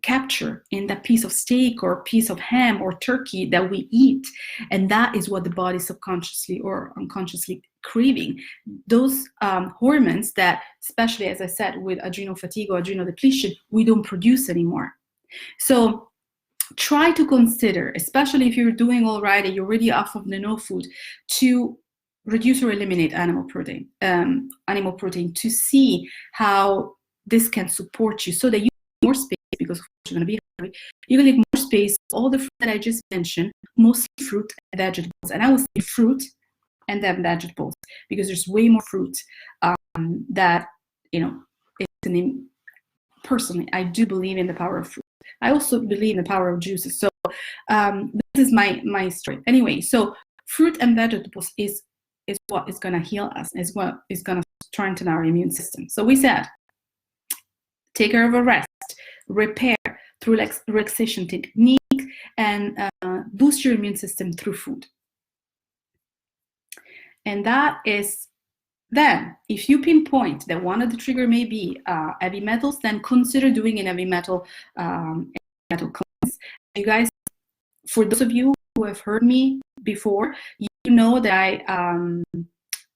capture in that piece of steak or piece of ham or turkey that we eat. And that is what the body subconsciously or unconsciously craving. Those hormones that, especially as I said, with adrenal fatigue or adrenal depletion, we don't produce anymore. So try to consider, especially if you're doing all right and you're already off of the no food, to reduce or eliminate animal protein to see how this can support you, so that you have more space, because you're going to be hungry. You're going to need more space. All the fruit that I just mentioned, mostly fruit and vegetables, and I will say fruit and then vegetables, because there's way more fruit that personally, I do believe in the power of fruit. I also believe in the power of juices. So this is my story. Anyway, so fruit and vegetables is what is going to heal us, is what is going to strengthen our immune system. So we said, take care of a rest, repair through relaxation technique, and boost your immune system through food. And that is, then, if you pinpoint that one of the trigger may be heavy metals, then consider doing an heavy metal cleanse. You guys, for those of you who have heard me before, you know that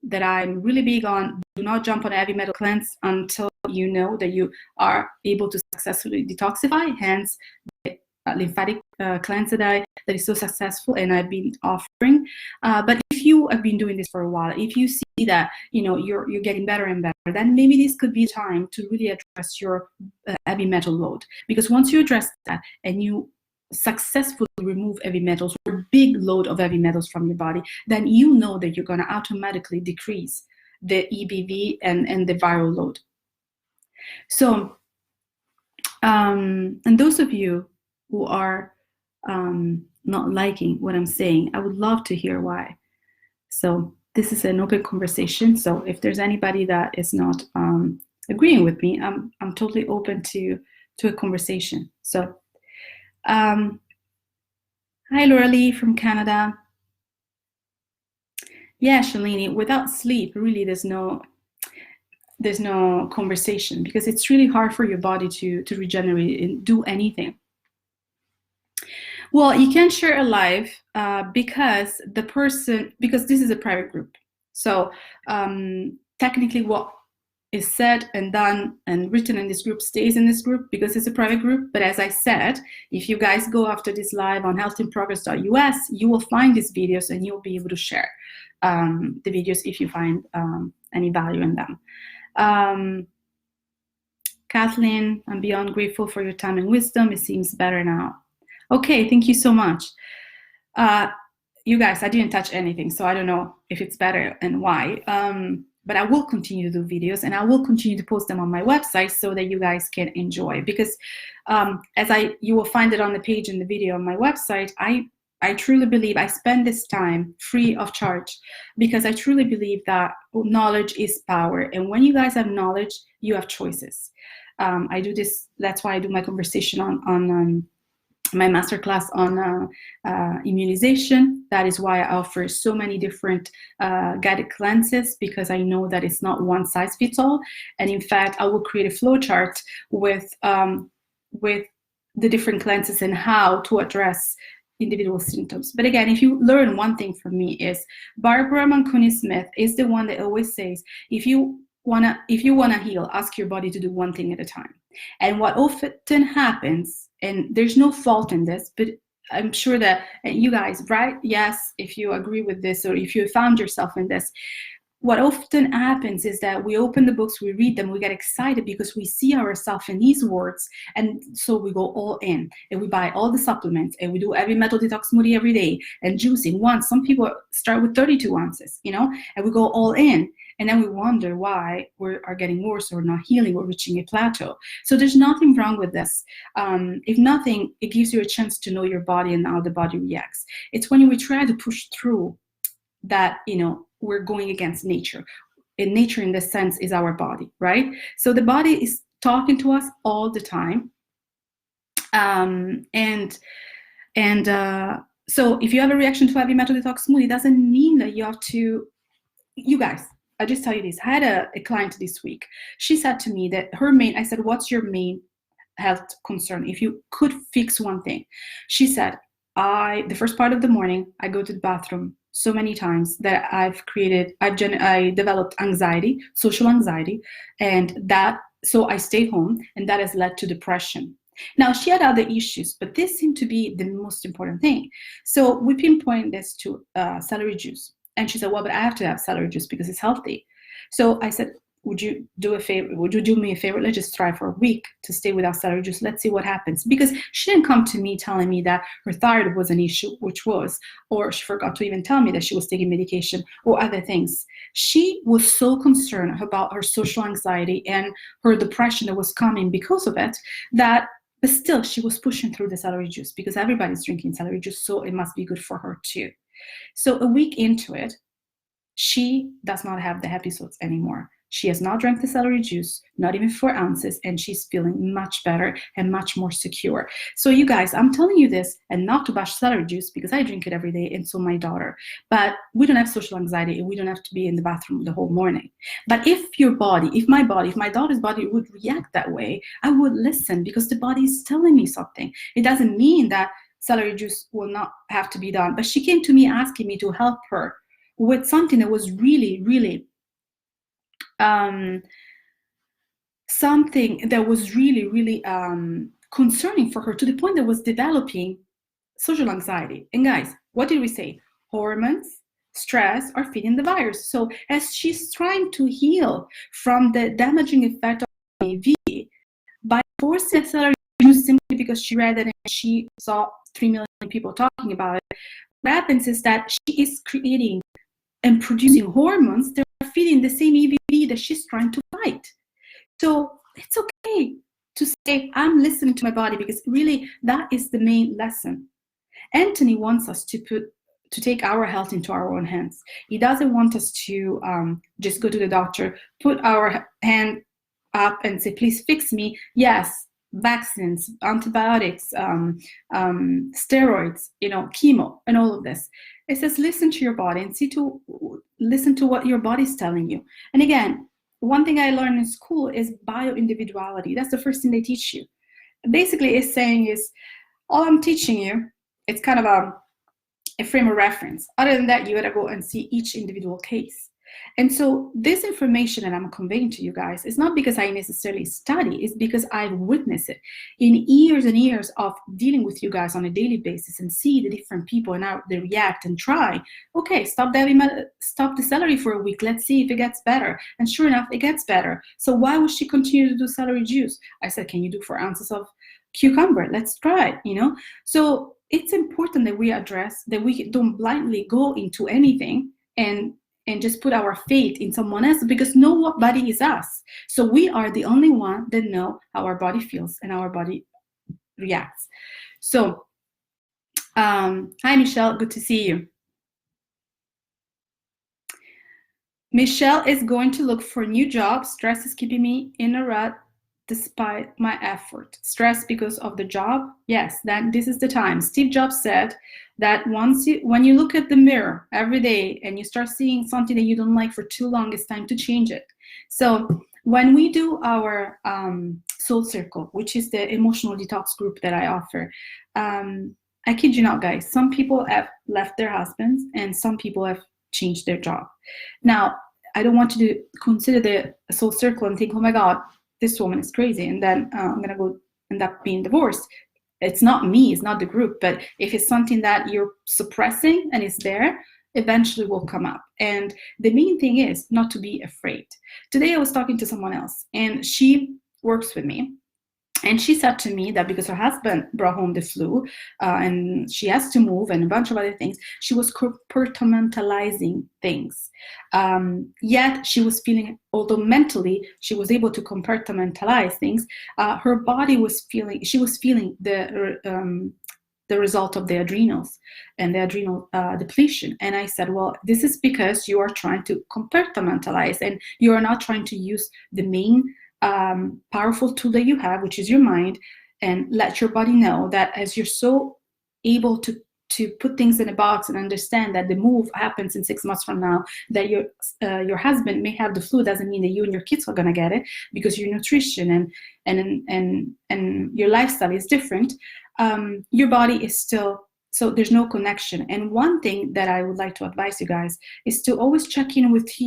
that I'm really big on, do not jump on a heavy metal cleanse until you know that you are able to successfully detoxify, hence the lymphatic cleanse that is so successful and I've been offering. But if you have been doing this for a while, if you see that you're getting better and better, then maybe this could be time to really address your heavy metal load. Because once you address that and you successfully remove heavy metals or a big load of heavy metals from your body, then you know that you're going to automatically decrease the EBV and the viral load. So, and those of you who are not liking what I'm saying, I would love to hear why. So this is an open conversation. So if there's anybody that is not agreeing with me, I'm totally open to a conversation. So, hi Laura from Canada. Yeah, Shalini, without sleep, really there's no conversation, because it's really hard for your body to regenerate and do anything. Well, you can't share a live because this is a private group. So technically what is said and done and written in this group stays in this group because it's a private group. But as I said, if you guys go after this live on healthinprogress.us, you will find these videos and you'll be able to share the videos if you find any value in them. Kathleen, I'm beyond grateful for your time and wisdom. It seems better now. Okay, thank you so much. You guys, I didn't touch anything, so I don't know if it's better and why. But I will continue to do videos and I will continue to post them on my website so that you guys can enjoy. Because you will find it on the page in the video on my website, I truly believe I spend this time free of charge because I truly believe that knowledge is power. And when you guys have knowledge, you have choices. I do this, that's why I do my conversation on my masterclass on immunization. That is why I offer so many different guided cleanses, because I know that it's not one size fits all. And in fact, I will create a flow chart with the different cleanses and how to address individual symptoms. But again, if you learn one thing from me, is Barbara Mancuni Smith is the one that always says, if you wanna heal, ask your body to do one thing at a time. And what often happens, and there's no fault in this, but I'm sure that you guys, right? Yes, if you agree with this or if you found yourself in this, what often happens is that we open the books, we read them, we get excited because we see ourselves in these words, and so we go all in and we buy all the supplements and we do every metal detox smoothie every day and juicing once. Some people start with 32 ounces, and we go all in. And then we wonder why we are getting worse or not healing or reaching a plateau. So there's nothing wrong with this. If nothing, it gives you a chance to know your body and how the body reacts. It's when we try to push through that, we're going against nature. And nature in this sense is our body, right? So the body is talking to us all the time. So if you have a reaction to heavy metal detox smoothie, it doesn't mean that you have to, you guys, I'll just tell you this. I had a client this week. She said to me that I said, what's your main health concern? If you could fix one thing. She said, the first part of the morning, I go to the bathroom so many times that I developed anxiety, social anxiety, so I stay home, and that has led to depression. Now, she had other issues, but this seemed to be the most important thing. So we pinpointed this to celery juice. And she said, well, but I have to have celery juice because it's healthy. So I said, would you do me a favor? Let's just try for a week to stay without celery juice. Let's see what happens. Because she didn't come to me telling me that her thyroid was an issue, or she forgot to even tell me that she was taking medication or other things. She was so concerned about her social anxiety and her depression that was coming because of it, but still she was pushing through the celery juice because everybody's drinking celery juice, so it must be good for her too. So a week into it, she does not have the episodes anymore. She has not drank the celery juice, not even 4 ounces, and she's feeling much better and much more secure. So you guys, I'm telling you this, and not to bash celery juice because I drink it every day, and so my daughter. But we don't have social anxiety, and we don't have to be in the bathroom the whole morning. But if my daughter's body would react that way, I would listen because the body is telling me something. It doesn't mean that celery juice will not have to be done. But she came to me asking me to help her with something that was really, really something that was really, really concerning for her, to the point that was developing social anxiety. And guys, what did we say? Hormones, stress are feeding the virus. So as she's trying to heal from the damaging effect of HIV, by forcing celery juice simply because she read it and she saw 3 million people talking about it, what happens is that she is creating and producing hormones that are feeding the same EVV that she's trying to fight. So it's okay to say, I'm listening to my body, because really that is the main lesson. Anthony wants us to take our health into our own hands. He doesn't want us to just go to the doctor, put our hand up and say, please fix me. Yes, vaccines, antibiotics, steroids, chemo, and all of this. It says, listen to your body and listen to what your body's telling you. And again, one thing I learned in school is bio-individuality. That's the first thing they teach you. Basically, it's saying is, all I'm teaching you, it's kind of a frame of reference. Other than that, you gotta go and see each individual case. And so this information that I'm conveying to you guys is not because I necessarily study, it's because I've witnessed it in years and years of dealing with you guys on a daily basis and see the different people and how they react and try. Okay, stop the celery for a week. Let's see if it gets better. And sure enough, it gets better. So why would she continue to do celery juice? I said, can you do 4 ounces of cucumber? Let's try it, So it's important that we address that we don't blindly go into anything and just put our faith in someone else, because nobody is us. So we are the only one that know how our body feels and how our body reacts. So, hi Michelle, good to see you. Michelle is going to look for a new job. Stress is keeping me in a rut despite my effort. Stress because of the job? Yes, then this is the time. Steve Jobs said that when you look at the mirror every day and you start seeing something that you don't like for too long, it's time to change it. So when we do our Soul Circle, which is the emotional detox group that I offer, I kid you not, guys, some people have left their husbands and some people have changed their job. Now, I don't want you to consider the Soul Circle and think, oh my God, this woman is crazy, and then I'm going to go end up being divorced. It's not me, it's not the group, but if it's something that you're suppressing and it's there, eventually will come up. And the main thing is not to be afraid. Today I was talking to someone else, and she works with me. And she said to me that because her husband brought home the flu and she has to move and a bunch of other things, she was compartmentalizing things. Yet she was feeling, although mentally she was able to compartmentalize things, her body was feeling, she was feeling the result of the adrenals and the adrenal depletion. And I said, well, this is because you are trying to compartmentalize and you are not trying to use the main powerful tool that you have, which is your mind, and let your body know that as you're so able to put things in a box and understand that the move happens in 6 months from now, that your husband may have the flu, doesn't mean that you and your kids are gonna get it, because your nutrition and your lifestyle is different. Your body is still, so there's no connection. And one thing that I would like to advise you guys is to always check in with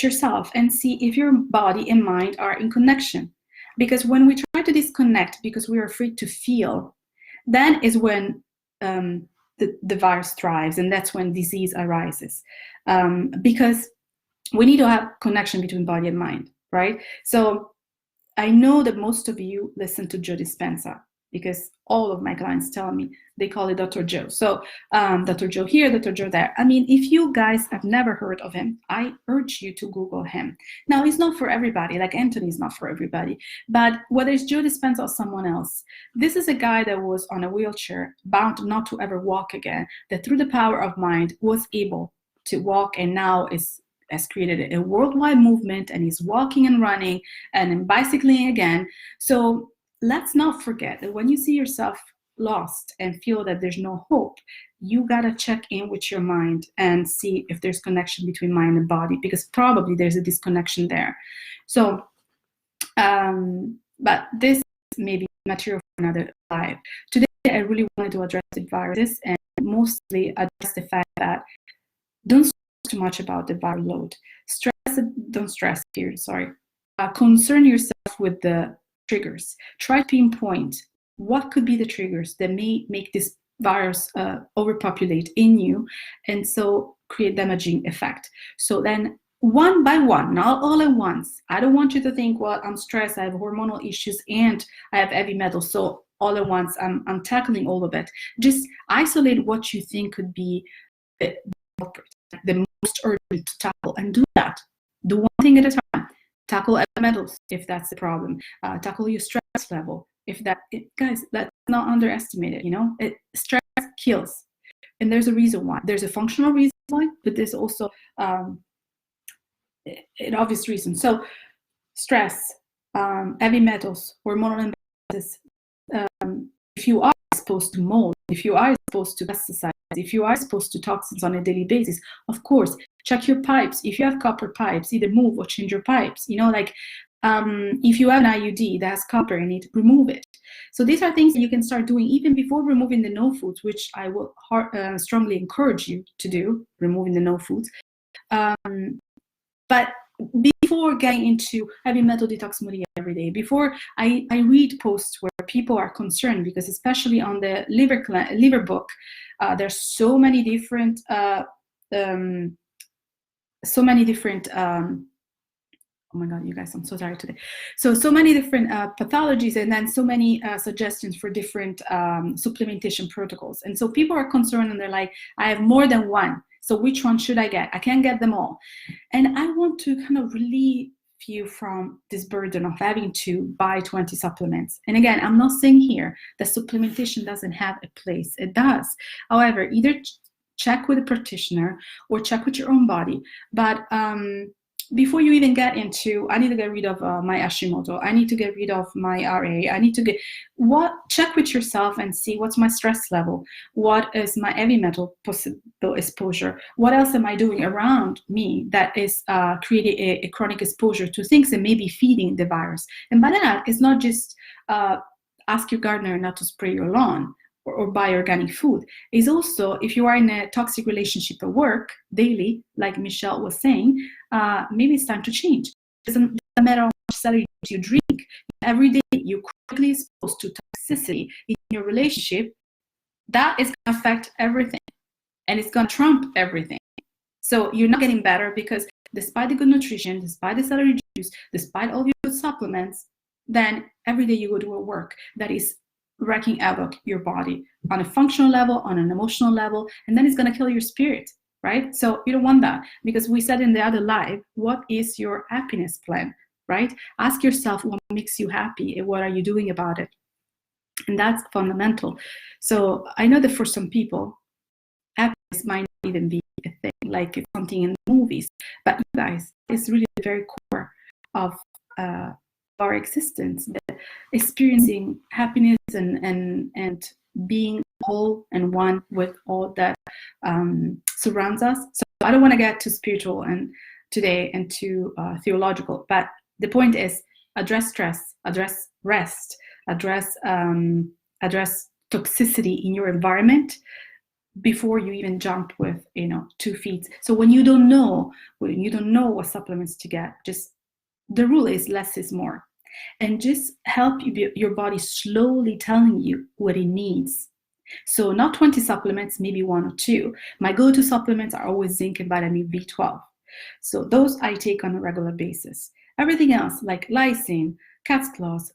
yourself and see if your body and mind are in connection. Because when we try to disconnect because we are afraid to feel, then is when the virus thrives, and that's when disease arises. Because we need to have connection between body and mind, right? So I know that most of you listen to Joe Dispenza, because all of my clients tell me they call it Dr. Joe. So Dr. Joe here, Dr. Joe there. I mean, if you guys have never heard of him, I urge you to Google him. Now, he's not for everybody, like Anthony's not for everybody, but whether it's Joe Dispenza or someone else, this is a guy that was on a wheelchair, bound not to ever walk again, that through the power of mind was able to walk, and now has created a worldwide movement, and he's walking and running and bicycling again. So let's not forget that when you see yourself lost and feel that there's no hope, you gotta check in with your mind and see if there's connection between mind and body, because probably there's a disconnection there. So, but this may be material for another live. Today, I really wanted to address the viruses and mostly address the fact that don't too much about the viral load. Don't stress here, sorry. Concern yourself with the triggers. Try to pinpoint what could be the triggers that may make this virus overpopulate in you, and so create damaging effect. So then one by one, not all at once. I don't want you to think, well, I'm stressed, I have hormonal issues, and I have heavy metals, so all at once I'm tackling all of it. Just isolate what you think could be the most urgent to tackle, and do that. Do one thing at a time. Tackle heavy metals if that's the problem. Tackle your stress level. Guys, let's not underestimate it. Stress kills, and there's a reason why. There's a functional reason why, but there's also an obvious reason. So, stress, heavy metals, hormonal imbalances. If you are exposed to mold, if you are exposed to pesticides, if you are exposed to toxins on a daily basis, of course, check your pipes. If you have copper pipes, either move or change your pipes. If you have an IUD that has copper in it, remove it. So these are things that you can start doing even before removing the no foods, which I will strongly encourage you to do, removing the no foods. But before getting into heavy metal detox smoothie every day, before I read posts where people are concerned, because especially on the liver book, there's so many different oh my God, you guys, I'm so tired today. So many different pathologies, and then so many suggestions for different supplementation protocols. And so people are concerned, and they're like, I have more than one. So which one should I get? I can't get them all. And I want to kind of relieve you from this burden of having to buy 20 supplements. And again, I'm not saying here that supplementation doesn't have a place. It does. However, either check with a practitioner or check with your own body. But before you even get into, I need to get rid of my Hashimoto, I need to get rid of my RA, I need to check with yourself and see what's my stress level, what is my heavy metal possible exposure, what else am I doing around me that is creating a chronic exposure to things that may be feeding the virus. And by that, it's not just ask your gardener not to spray your lawn or buy organic food. Is also, if you are in a toxic relationship at work daily, like Michelle was saying, maybe it's time to change. It doesn't matter how much celery you drink. Every day you're chronically exposed to toxicity in your relationship. That is going to affect everything, and it's going to trump everything. So you're not getting better, because despite the good nutrition, despite the celery juice, despite all your good supplements, then every day you go to a work that is wrecking havoc your body on a functional level, on an emotional level, and then it's going to kill your spirit, right? So you don't want that, because we said in the other live, what is your happiness plan, right? Ask yourself what makes you happy and what are you doing about it? And that's fundamental. So I know that for some people, happiness might not even be a thing, like it's something in the movies, but you guys, it's really the very core of our existence, that experiencing happiness and being whole and one with all that surrounds us. So I don't want to get too spiritual and today and too theological, but the point is, address stress, address rest, address toxicity in your environment before you even jump with 2 feet. So when you don't know what supplements to get, just the rule is less is more. And just help your body slowly telling you what it needs. So not 20 supplements, maybe 1 or 2. My go-to supplements are always zinc and vitamin B12. So those I take on a regular basis. Everything else, like lysine, cat's claws,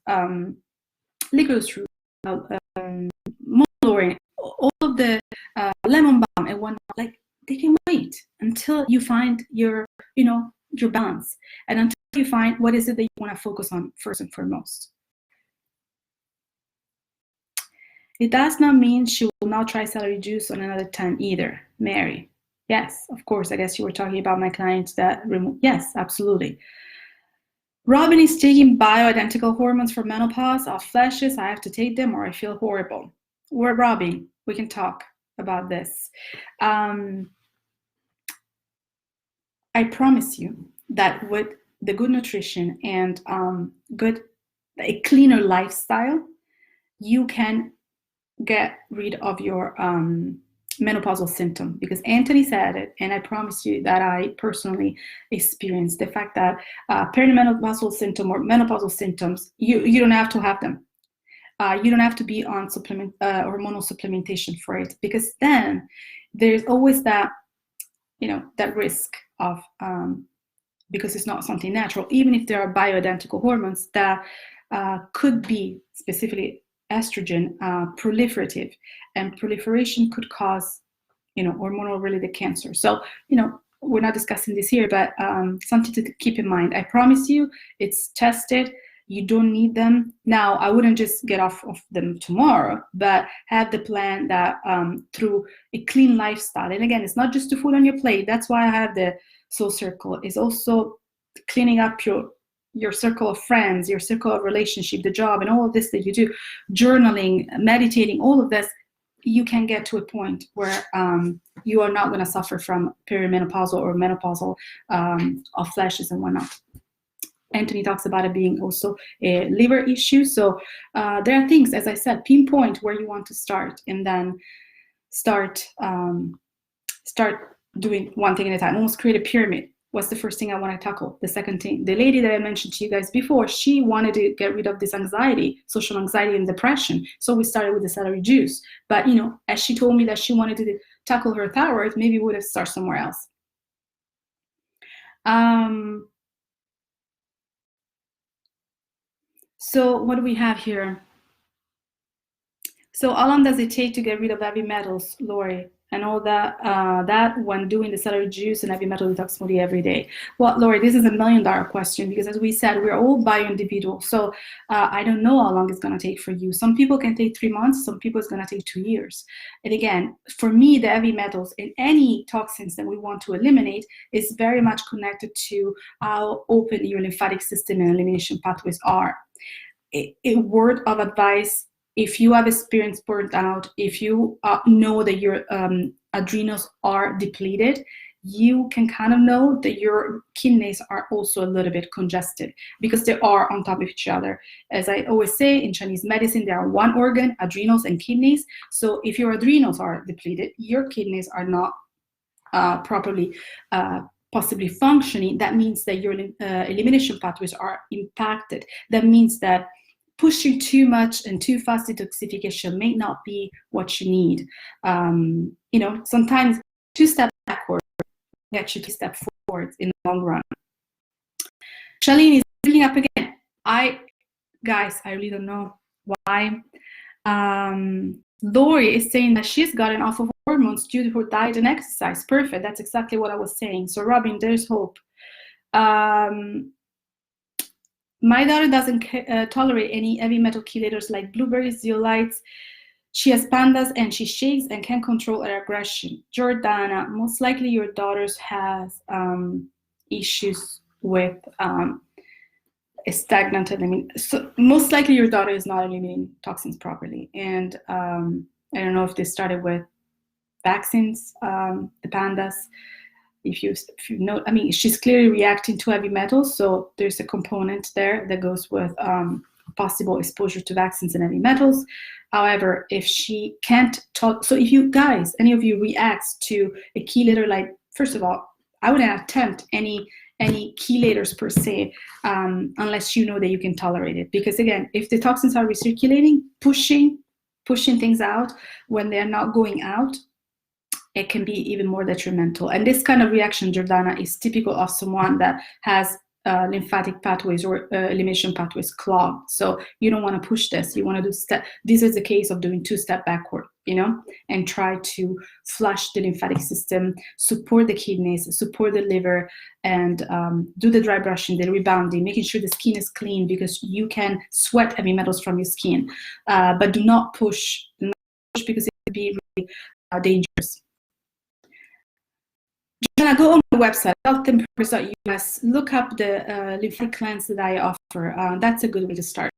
licorice root, moldorine, all of the lemon balm and whatnot, like they can wait until you find your balance, and until you find what is it that you want to focus on first and foremost. It does not mean she will not try celery juice on another time either. Mary, yes, of course. I guess you were talking about my clients that remove. Yes, absolutely. Robin is taking bioidentical hormones for menopause. Off flashes, I have to take them or I feel horrible. We're Robin. We can talk about this. I promise you that with the good nutrition and a cleaner lifestyle, you can get rid of your menopausal symptom, because Anthony said it, and I promise you that I personally experienced the fact that perimenopausal symptom or menopausal symptoms, you don't have to have them. You don't have to be on hormonal supplementation for it, because then there's always that, that risk of, because it's not something natural, even if there are bioidentical hormones that could be specifically estrogen proliferative, and proliferation could cause, hormonal related cancer. So, we're not discussing this here, but something to keep in mind. I promise you, it's tested. You don't need them. Now, I wouldn't just get off of them tomorrow, but have the plan that through a clean lifestyle. And again, it's not just the food on your plate. That's why I have the Soul Circle. It's also cleaning up your circle of friends, your circle of relationship, the job, and all of this that you do, journaling, meditating, all of this. You can get to a point where you are not going to suffer from perimenopausal or menopausal of flashes and whatnot. Anthony talks about it being also a liver issue. So there are things, as I said, pinpoint where you want to start, and then start doing one thing at a time. Almost create a pyramid. What's the first thing I want to tackle? The second thing. The lady that I mentioned to you guys before, she wanted to get rid of this anxiety, social anxiety and depression. So we started with the celery juice. But, as she told me that she wanted to tackle her thyroid, maybe we would have started somewhere else. So what do we have here? So how long does it take to get rid of heavy metals, Lori? And all that when doing the celery juice and heavy metal detox smoothie every day? Well, Lori, this is $1 million question, because as we said, we're all bio-individual. So I don't know how long it's going to take for you. Some people can take 3 months. Some people it's going to take 2 years. And again, for me, the heavy metals and any toxins that we want to eliminate is very much connected to how open your lymphatic system and elimination pathways are. A word of advice: if you have experienced burnt out, if you know that your adrenals are depleted, you can kind of know that your kidneys are also a little bit congested, because they are on top of each other. As I always say, in Chinese medicine, there are one organ, adrenals and kidneys. So if your adrenals are depleted, your kidneys are not properly possibly functioning. That means that your elimination pathways are impacted. That means that pushing too much and too fast detoxification may not be what you need. Sometimes 2 steps backward get you 2 steps forward in the long run. Charlene is picking up again. Guys, I really don't know why. Lori is saying that she's gotten off of hormones due to her diet and exercise. Perfect. That's exactly what I was saying. So Robin, there's hope. My daughter doesn't tolerate any heavy metal chelators like blueberries, zeolites. She has pandas and she shakes and can't control her aggression. Jordana, most likely your daughter has issues with stagnant elimination. So most likely your daughter is not eliminating toxins properly. And I don't know if they started with vaccines, the pandas. If you know, she's clearly reacting to heavy metals, so there's a component there that goes with possible exposure to vaccines and heavy metals. However, if she can't talk, so if you guys, any of you reacts to a chelator, like, first of all, I wouldn't attempt any chelators per se, unless you know that you can tolerate it. Because again, if the toxins are recirculating, pushing things out when they're not going out, it can be even more detrimental. And this kind of reaction, Jordana, is typical of someone that has lymphatic pathways or elimination pathways clogged. So you don't want to push this. You want to do this is the case of doing 2 steps backward, and try to flush the lymphatic system, support the kidneys, support the liver, and do the dry brushing, the rebounding, making sure the skin is clean, because you can sweat heavy metals from your skin. But do not push, because it could be really dangerous. Go on my website, healthandpurpose.us, look up the lymphatic cleanse that I offer. That's a good way to start.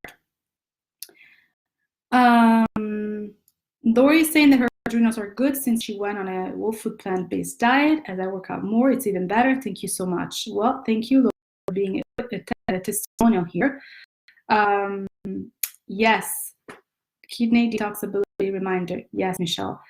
Lori is saying that her adrenals are good since she went on a whole food plant-based diet. As I work out more, it's even better. Thank you so much. Well, thank you, Lori, for being a testimonial here. Yes, kidney detoxability reminder. Yes, Michelle.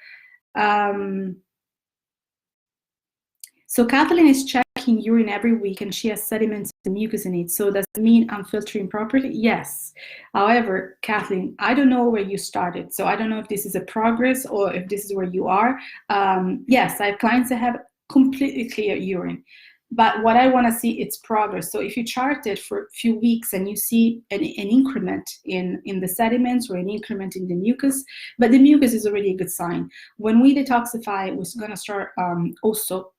So Kathleen is checking urine every week and she has sediments and mucus in it. So does it mean I'm filtering properly? Yes. However, Kathleen, I don't know where you started. So I don't know if this is a progress or if this is where you are. Yes, I have clients that have completely clear urine. But what I want to see, it's progress. So if you chart it for a few weeks and you see an increment in the sediments or an increment in the mucus, but the mucus is already a good sign. When we detoxify, we're going to start also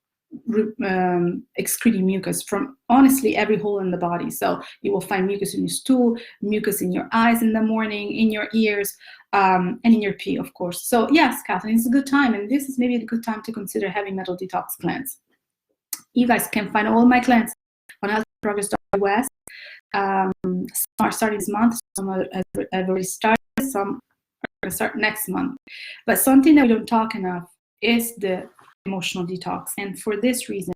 excreting mucus from honestly every hole in the body. So you will find mucus in your stool, mucus in your eyes in the morning, in your ears, and in your pee, of course. So yes, Kathleen, it's a good time, and this is maybe a good time to consider heavy metal detox cleanse. You guys can find all my cleanses on healthyprogress.us. Some are starting this month, some have already started, some are going to start next month. But something that we don't talk enough is the emotional detox, and for this reason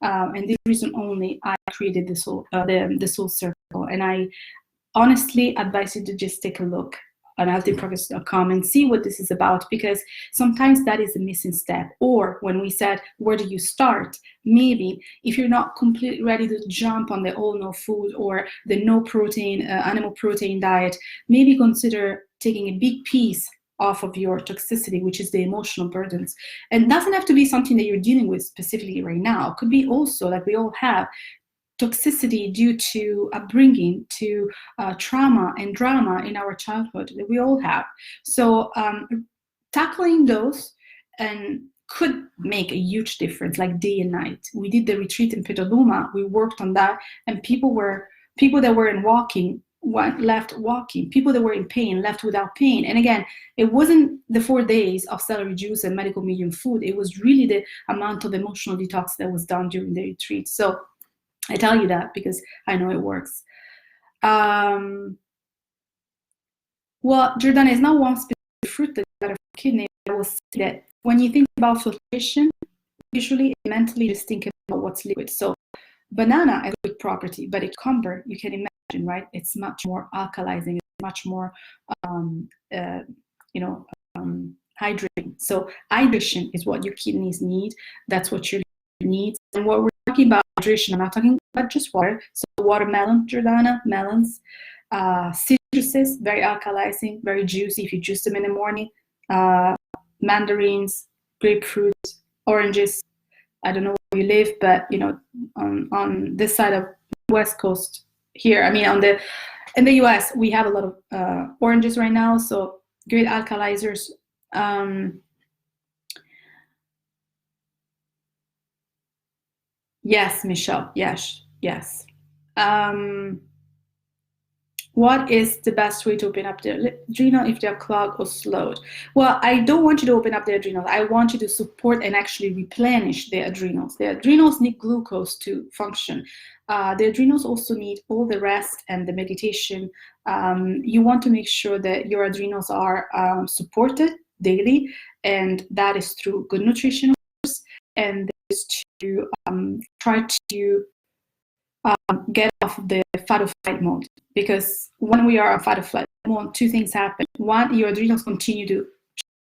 and this reason only, I created the soul circle, and I honestly advise you to just take a look on healthyprogress.com and see what this is about, because sometimes that is a missing step. Or when we said, where do you start? Maybe if you're not completely ready to jump on the all no food or the no protein, animal protein diet, maybe consider taking a big piece off of your toxicity, which is the emotional burdens. And it doesn't have to be something that you're dealing with specifically right now. It could be also, like we all have, toxicity due to upbringing, to trauma and drama in our childhood that we all have. So tackling those and could make a huge difference, like day and night. We did the retreat in Petaluma, we worked on that, and people that were in walking left walking, people that were in pain left without pain. And again, it wasn't the 4 days of celery juice and medical medium food, it was really the amount of emotional detox that was done during the retreat. So I tell you that because I know it works. Well, Jordana, is not one specific fruit that's better for kidney. I will say that when you think about filtration, usually mentally just think about what's liquid. So banana has good property, but a cucumber, you can imagine, right? It's much more alkalizing, it's much more, hydrating. So hydration is what your kidneys need. That's what your liver needs. And what we're talking about hydration, I'm not talking about just water. So watermelon, Jordana, melons, citruses, very alkalizing, very juicy if you juice them in the morning. Mandarins, grapefruit, oranges. I don't know where you live, but on this side of the West Coast here, I mean, in the US, we have a lot of oranges right now, so great alkalizers. Yes, Michelle. Yes. What is the best way to open up the adrenal if they're clogged or slowed? Well, I don't want you to open up the adrenals. I want you to support and actually replenish the adrenals. The adrenals need glucose to function. The adrenals also need all the rest and the meditation. You want to make sure that your adrenals are supported daily, and that is through good nutrition, of course, and is to try to get off the fight or flight mode, because when we are on fight or flight mode, two things happen. One, your adrenals continue to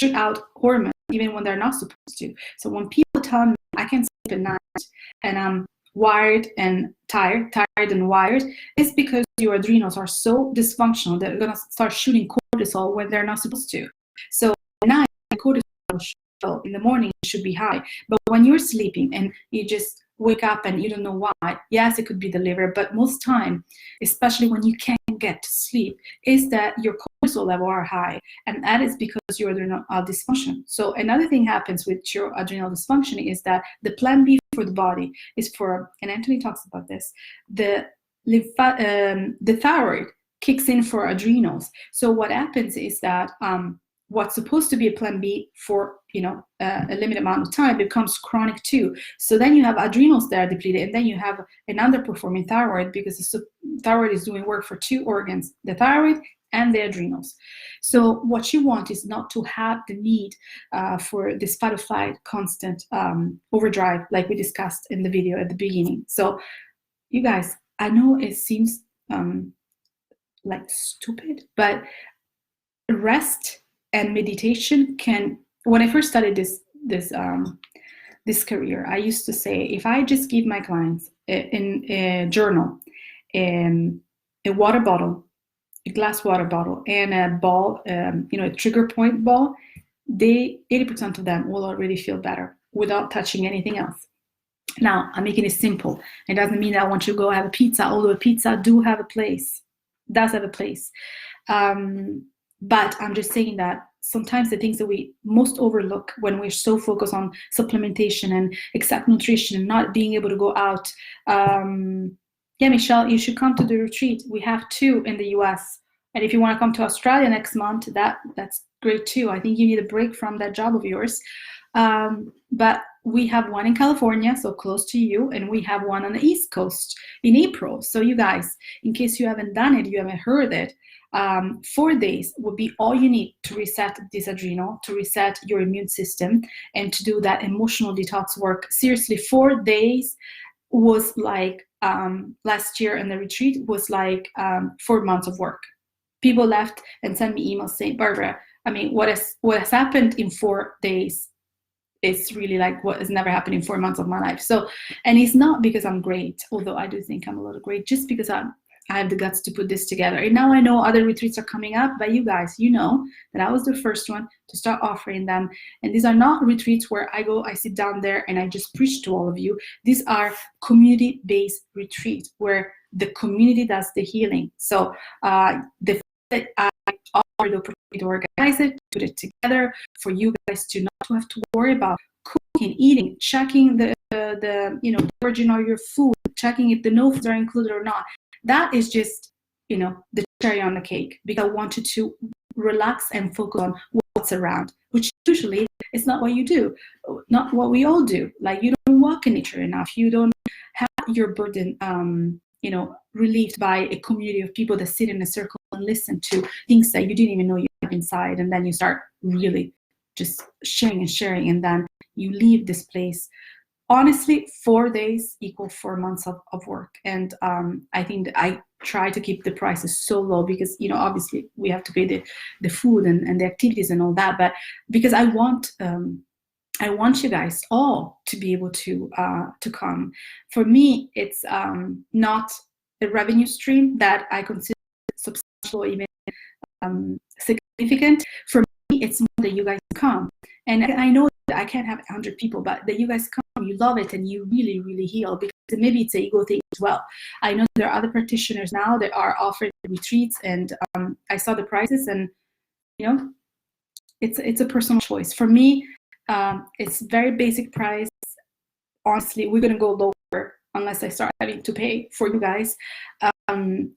shoot out hormones even when they're not supposed to. So when people tell me I can sleep at night and I'm wired and tired and wired, it's because your adrenals are so dysfunctional that they're going to start shooting cortisol when they're not supposed to. So at night, cortisol in the morning should be high, but when you're sleeping and you just wake up and you don't know why, yes, it could be the liver, but most time, especially when you can't get to sleep, is that your cortisol level are high, and that is because your adrenal dysfunction. So another thing happens with your adrenal dysfunction is that the plan B for the body is for, and Anthony talks about this, the thyroid kicks in for adrenals. So what happens is that what's supposed to be a plan B for a limited amount of time becomes chronic too. So then you have adrenals that are depleted, and then you have an underperforming thyroid, because the thyroid is doing work for two organs, the thyroid and the adrenals. So what you want is not to have the need for this fight or flight constant overdrive, like we discussed in the video at the beginning. So you guys, I know it seems like stupid, but rest and meditation can when I first started this career, I used to say, if I just give my clients in a journal, a water bottle, a glass water bottle, and a ball, a trigger point ball, 80% of them will already feel better without touching anything else. Now, I'm making it simple. It doesn't mean that I want you to go have a pizza, although a pizza does have a place. But I'm just saying that sometimes the things that we most overlook when we're so focused on supplementation and exact nutrition and not being able to go out. Yeah, Michelle, you should come to the retreat. We have 2 in the US. And if you want to come to Australia next month, that's great too. I think you need a break from that job of yours. But we have one in California, so close to you, and we have one on the East Coast in April. So you guys, in case you haven't done it, you haven't heard it, 4 days would be all you need to reset this adrenal, to reset your immune system, and to do that emotional detox work. Seriously, 4 days was like, last year in the retreat was like 4 months of work. People left and sent me emails saying, Barbara, I mean, what has happened in 4 days, it's really like what has never happened in 4 months of my life. So, and it's not because I'm great, although I do think I'm a little great, just because I have the guts to put this together. And now I know other retreats are coming up, but you guys, you know that I was the first one to start offering them. And these are not retreats where I sit down there and I just preach to all of you. These are community-based retreats where the community does the healing. So the fact that I offer the opportunity to organize it, put it together for you guys to not have to worry about cooking, eating, checking the origin of your food, checking if the no foods are included or not. That is just, the cherry on the cake, because I want you to relax and focus on what's around, which usually is not what you do, not what we all do. Like, you don't walk in nature enough. You don't have your burden, relieved by a community of people that sit in a circle and listen to things that you didn't even know you have inside. And then you start really just sharing, and then you leave this place. Honestly, 4 days equal 4 months of work. And I think that I try to keep the prices so low because, obviously we have to pay the food and the activities and all that. But because I want you guys all to be able to come. For me, it's not a revenue stream that I consider substantial, even significant. For me, it's more that you guys come. And I know that I can't have 100 people, but that you guys come, you love it, and you really, really heal. Because maybe it's an ego thing as well. I know there are other practitioners now that are offering retreats, and I saw the prices, and it's a personal choice. For me, it's very basic price. Honestly, we're gonna go lower unless I start having to pay for you guys to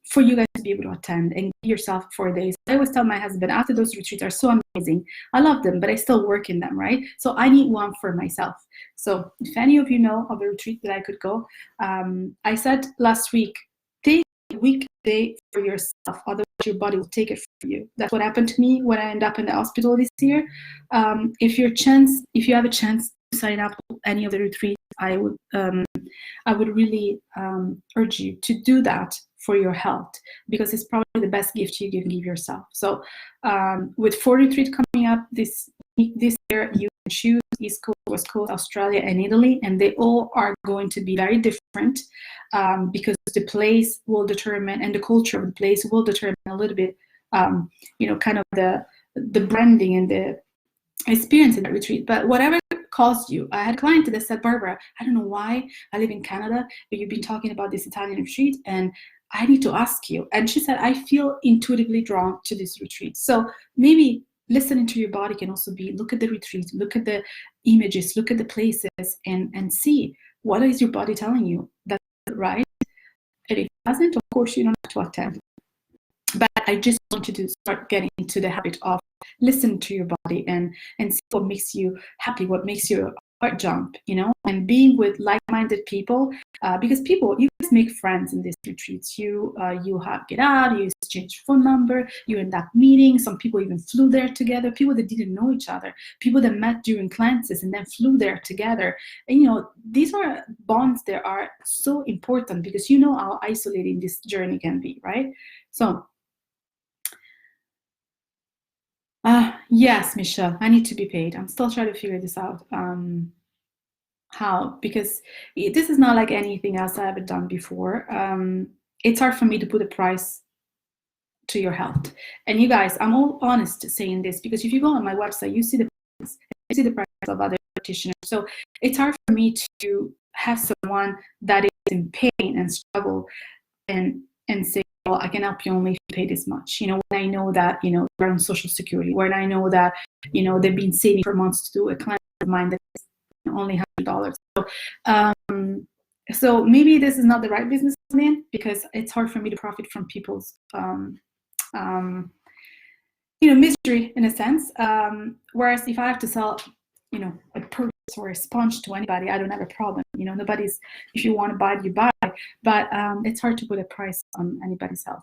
be able to attend and give yourself 4 days. I always tell my husband, after those retreats are so amazing, I love them, but I still work in them, right? So I need one for myself. So if any of you know of a retreat that I could go, I said last week, take a weekday for yourself, otherwise your body will take it from you. That's what happened to me when I ended up in the hospital this year. If you have a chance to sign up to any of the retreats, I would really urge you to do that for your health, because it's probably the best gift you can give yourself. So with 4 retreats coming up this year, you can choose East Coast, West Coast, Australia, and Italy, and they all are going to be very different because the place will determine, and the culture of the place will determine a little bit, kind of the branding and the experience in that retreat. But whatever caused you, I had a client that said, Barbara, I don't know why I live in Canada, but you've been talking about this Italian retreat, and I need to ask you. And she said, I feel intuitively drawn to this retreat. So maybe listening to your body can also be, look at the retreat, look at the images, look at the places, and see what is your body telling you. That's right. And if it doesn't, of course, you don't have to attend. But I just want you to start getting into the habit of listening to your body and see what makes you happy, what makes your heart jump, and being with like-minded people, because you guys make friends in these retreats. You get out, you exchange phone number, you end up meeting. Some people even flew there together, people that didn't know each other, people that met during classes and then flew there together. And these are bonds that are so important, because how isolating this journey can be, right? So Yes, Michelle, I need to be paid. I'm still trying to figure this out. How? Because this is not like anything else I ever done before. It's hard for me to put a price to your health. And you guys, I'm all honest saying this, because if you go on my website, you see the price, of other practitioners. So it's hard for me to have someone that is in pain and struggle and say, well, I can help you only if you pay this much. When I know that, they're on Social Security, when I know that, they've been saving for months to do a client of mine that's only $100. So maybe this is not the right business I'm in, because it's hard for me to profit from people's misery, in a sense. Whereas if I have to sell, a purse or a sponge to anybody, I don't have a problem. Nobody's, if you want to buy it, you buy. But it's hard to put a price on anybody's health.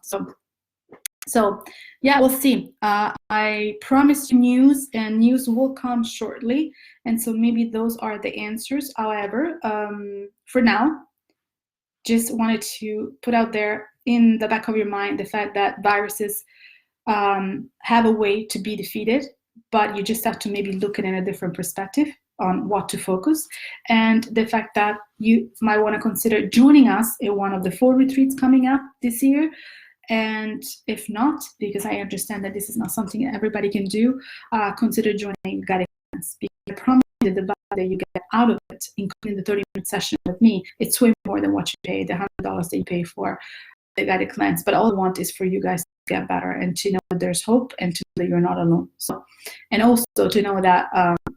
So yeah, we'll see. I promised you news, and news will come shortly. And so maybe those are the answers. However, for now, just wanted to put out there in the back of your mind the fact that viruses have a way to be defeated, but you just have to maybe look at it in a different perspective on what to focus. And the fact that you might want to consider joining us in one of the 4 retreats coming up this year. And if not, because I understand that this is not something that everybody can do, consider joining Guided Clients. Because I promise you that the value that you get out of it, including the 30-minute session with me, it's way more than what you pay, the $100 that you pay for the Guided Clients. But all I want is for you guys to get better and to know that there's hope, and to know that you're not alone. So, and also to know that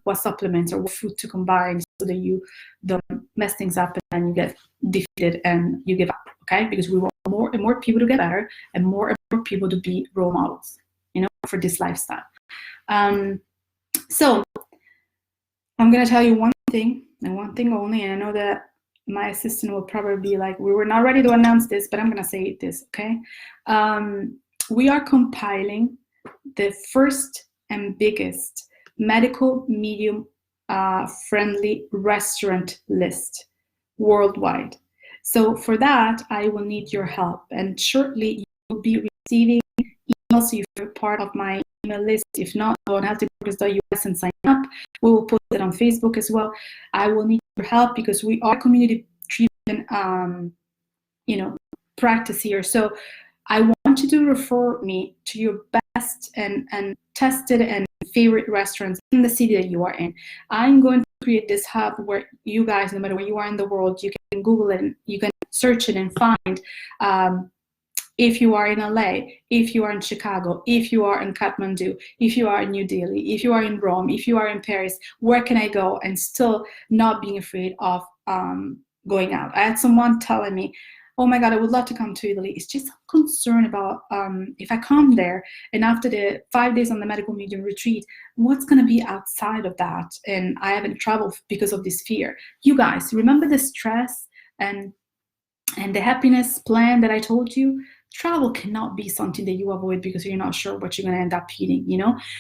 what supplements or what food to combine so that you don't mess things up and then you get defeated and you give up. Okay, because we want more and more people to get better, and more people to be role models, for this lifestyle. So I'm gonna tell you one thing, and one thing only, and I know that my assistant will probably be like, we were not ready to announce this, but I'm gonna say this, okay? We are compiling the first and biggest medical medium friendly restaurant list worldwide. So for that, I will need your help, and shortly you will be receiving emails if you're part of my email list. If not, go on healthyworkers.us and sign up. We will post it on Facebook as well. I will need your help because we are community-driven, practice here. So I want you to refer me to your best and tested and favorite restaurants in the city that you are in. I'm going to create this hub where you guys, no matter where you are in the world, you can Google it, and you can search it and find if you are in LA, if you are in Chicago, if you are in Kathmandu, if you are in New Delhi, if you are in Rome, if you are in Paris, where can I go and still not being afraid of going out? I had someone telling me, oh my God, I would love to come to Italy. It's just a concern about if I come there and after the 5 days on the medical medium retreat, what's going to be outside of that? And I haven't traveled because of this fear. You guys, remember the stress and the happiness plan that I told you? Travel cannot be something that you avoid because you're not sure what you're going to end up eating,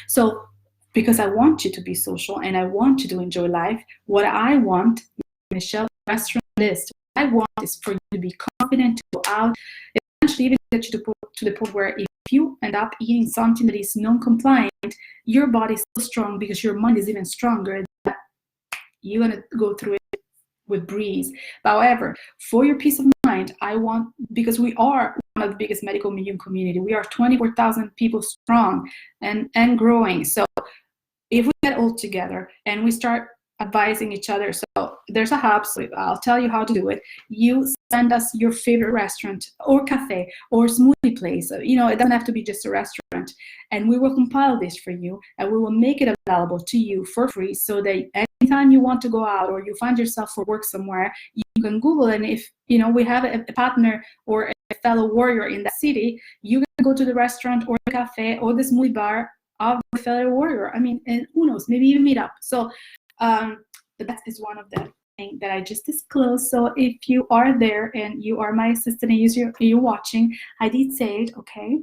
So because I want you to be social and I want you to enjoy life, what I want, Michelle, restaurant list, I want is for you to be confident to go out, eventually even get you to the point where if you end up eating something that is non-compliant, your body is so strong because your mind is even stronger that you're going to go through it with breeze. However, for your peace of mind, I want, because we are one of the biggest medical medium community, we are 24,000 people strong and growing. So if we get all together and we start advising each other, so there's a hub, so I'll tell you how to do it. You send us your favorite restaurant or cafe or smoothie place. It doesn't have to be just a restaurant, and we will compile this for you and we will make it available to you for free, so that anytime you want to go out or you find yourself for work somewhere, you can Google, and if we have a partner or a fellow warrior in that city, you can go to the restaurant or the cafe or the smoothie bar of the fellow warrior. And who knows, maybe even meet up. So that is one of the things that I just disclosed. So if you are there and you are my assistant and you're watching, I did say it, okay?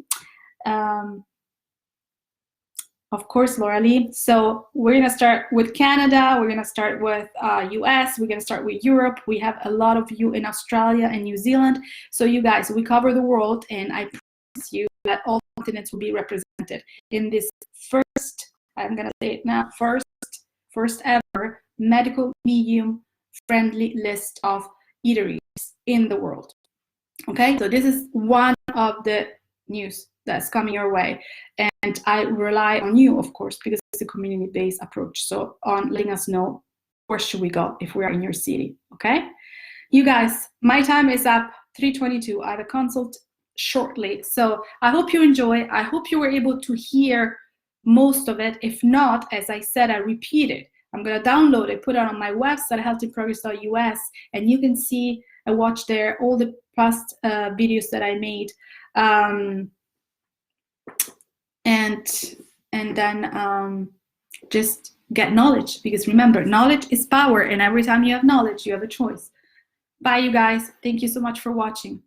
Of course, Laura Lee. So we're going to start with Canada. We're going to start with US. We're going to start with Europe. We have a lot of you in Australia and New Zealand. So you guys, we cover the world, and I promise you that all continents will be represented in this first I'm gonna say it now, first ever medical medium friendly list of eateries in the world. Okay, so this is one of the news that's coming your way, and I rely on you, of course, because it's a community-based approach. So on letting us know where should we go if we are in your city. Okay, you guys, my time is up, 3:22. I have a consult shortly, so I hope you enjoy. I hope you were able to hear most of it. If not, as I said, I repeat it. I'm gonna download it, put it on my website, healthyprogress.us, and you can see and watch there all the past videos that I made, and then just get knowledge, because remember, knowledge is power, and every time you have knowledge, you have a choice. Bye, you guys. Thank you so much for watching.